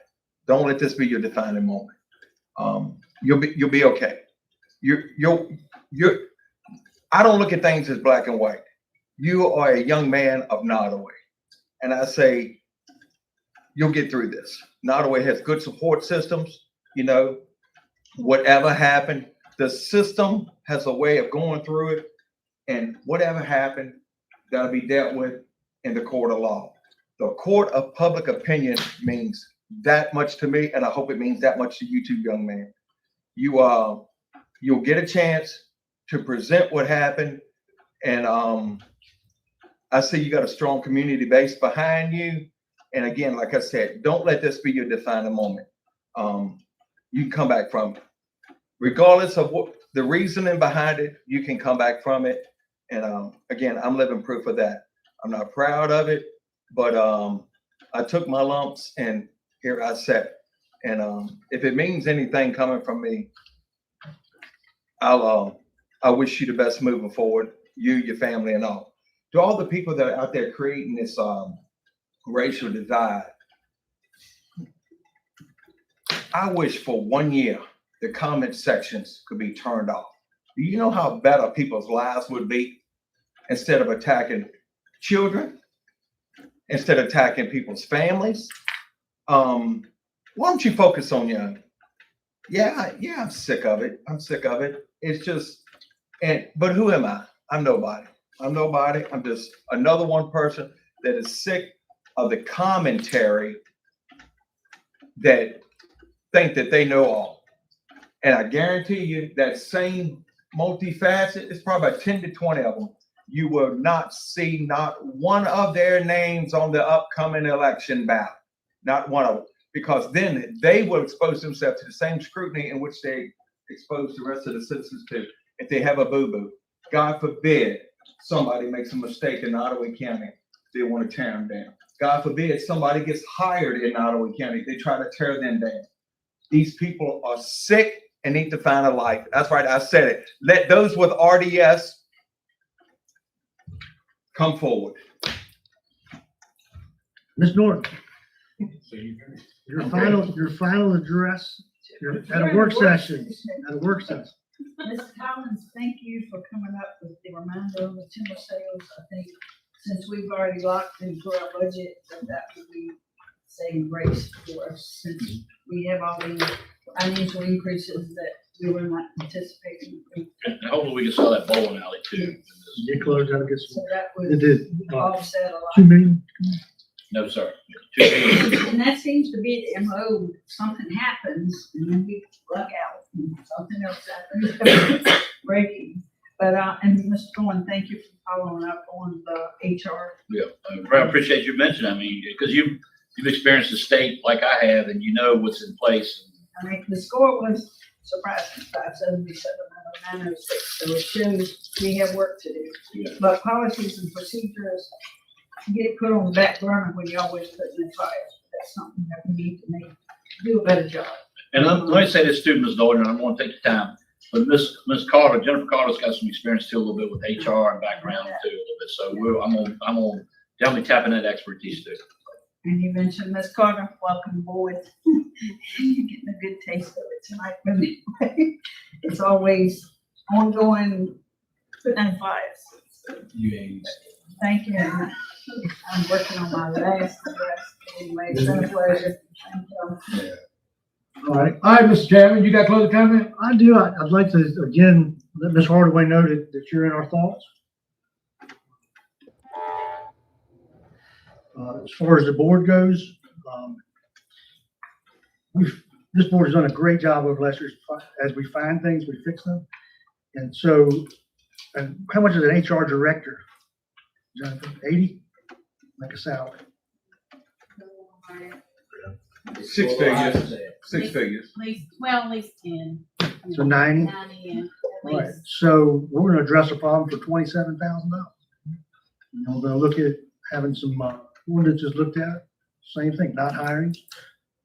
Don't let this be your defining moment. You'll be okay. I don't look at things as black and white. You are a young man of Nottoway. And I say, you'll get through this. Nottoway has good support systems. You know, whatever happened, the system has a way of going through it. And whatever happened, that'll be dealt with in the court of law. The court of public opinion means that much to me, and I hope it means that much to you too, young man. You'll get a chance to present what happened, and I see you got a strong community base behind you. And again, like I said, don't let this be your defining moment. You can come back from it, regardless of what the reasoning behind it. You can come back from it, and again, I'm living proof of that. I'm not proud of it, but I took my lumps, and here I sat. And if it means anything coming from me, I wish you the best moving forward, you, your family, and all. To all the people that are out there creating this racial divide, I wish for 1 year the comment sections could be turned off. Do you know how better people's lives would be instead of attacking children, instead of attacking people's families? Why don't you focus on young? Yeah, I'm sick of it. It's just, but who am I? I'm nobody. I'm just another one person that is sick of the commentary that think that they know all. And I guarantee you that same multifaceted, it's probably about 10 to 20 of them. You will not see not one of their names on the upcoming election ballot. Not one of them. Because then they will expose themselves to the same scrutiny in which they expose the rest of the citizens to. If they have a boo-boo, God forbid somebody makes a mistake in Nottoway County, they want to tear them down. God forbid somebody gets hired in Nottoway County, they try to tear them down. These people are sick and need to find a life. That's right, I said it. Let those with RDS come forward. Ms. Norton, your final address at a work session. Ms. Collins, thank you for coming up with the reminder of the timber sales. I think since we've already locked into our budget, that would be saving grace for us, since we have all the financial increases that we were not anticipating. And hopefully we can sell that bowling alley too. Get closed out, get So some. that It would did. offset a lot. 2 million. No, sir. And that seems to be the MO. Something happens and then we luck out and something else happens. Breaking. But, and Mr. Thorne, thank you for following up on the HR. Yeah, I appreciate you mentioning, I mean, because you've experienced the state like I have, and you know what's in place. I mean, the score was surprising, 577 out of 906. So it shows we have work to do. Yeah. But policies and procedures get put on the back burner when you always put in fires. That's something that we need to do a better job. And let me say this too, Ms. Norton, and I want to take the time, but Ms. Carter, Jennifer Carter's got some experience too, a little bit with HR and background too, a little bit. So I'm gonna definitely tap in that expertise too. And you mentioned Ms. Carter, welcome aboard. You're getting a good taste of it tonight, but anyway, it's always ongoing, putting in fires. Thank you. I'm working on my last address. Anyway, it's been a pleasure. Thank you. All right. All right, Mr. Chairman, you got closing comment? I do. I'd like to, again, let Ms. Hardaway know that you're in our thoughts. As far as the board goes, this board has done a great job over the last years. As we find things, we fix them. And so, and how much is an HR director? Jonathan, 80? Like a salary. 6 figures. 6 figures. At least 10. So 90? 90, yeah, at Right. least. So we're gonna address a problem for $27,000. And we're gonna look at having some ordinances looked at, same thing, not hiring,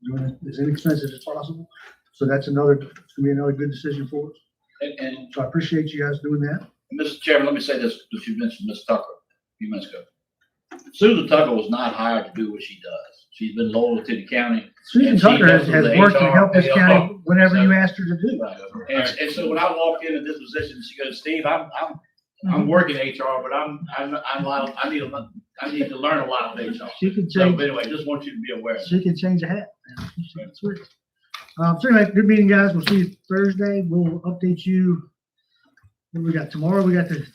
doing it as inexpensive as possible. So that's another, it's gonna be another good decision for us. And So I appreciate you guys doing that. Mr. Chairman, let me say this, because you mentioned Ms. Tucker a few minutes ago. Susan Tucker was not hired to do what she does. She's been loyal to the county. Susan And she Tucker has does the worked to HR, help this county whenever so- you asked her to do. And so when I walked into this position, she goes, Steve, I'm working HR, but I need to learn a lot of HR. She can So change, anyway, just want you to be aware. of that. she can change a hat. Man. That's weird. So anyway, good meeting, guys. We'll see you Thursday. We'll update you. What do we got tomorrow? We got the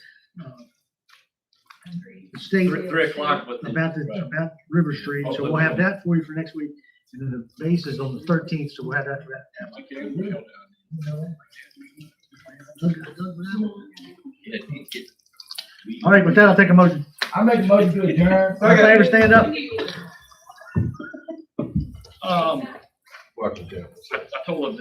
state 3 o'clock with the. about River Street. So we'll have that for you for next week. And then the base is on the 13th, so we'll have that for that. All right, with that, I'll take a motion. I make a motion to adjourn. All in favor, stand up. I told her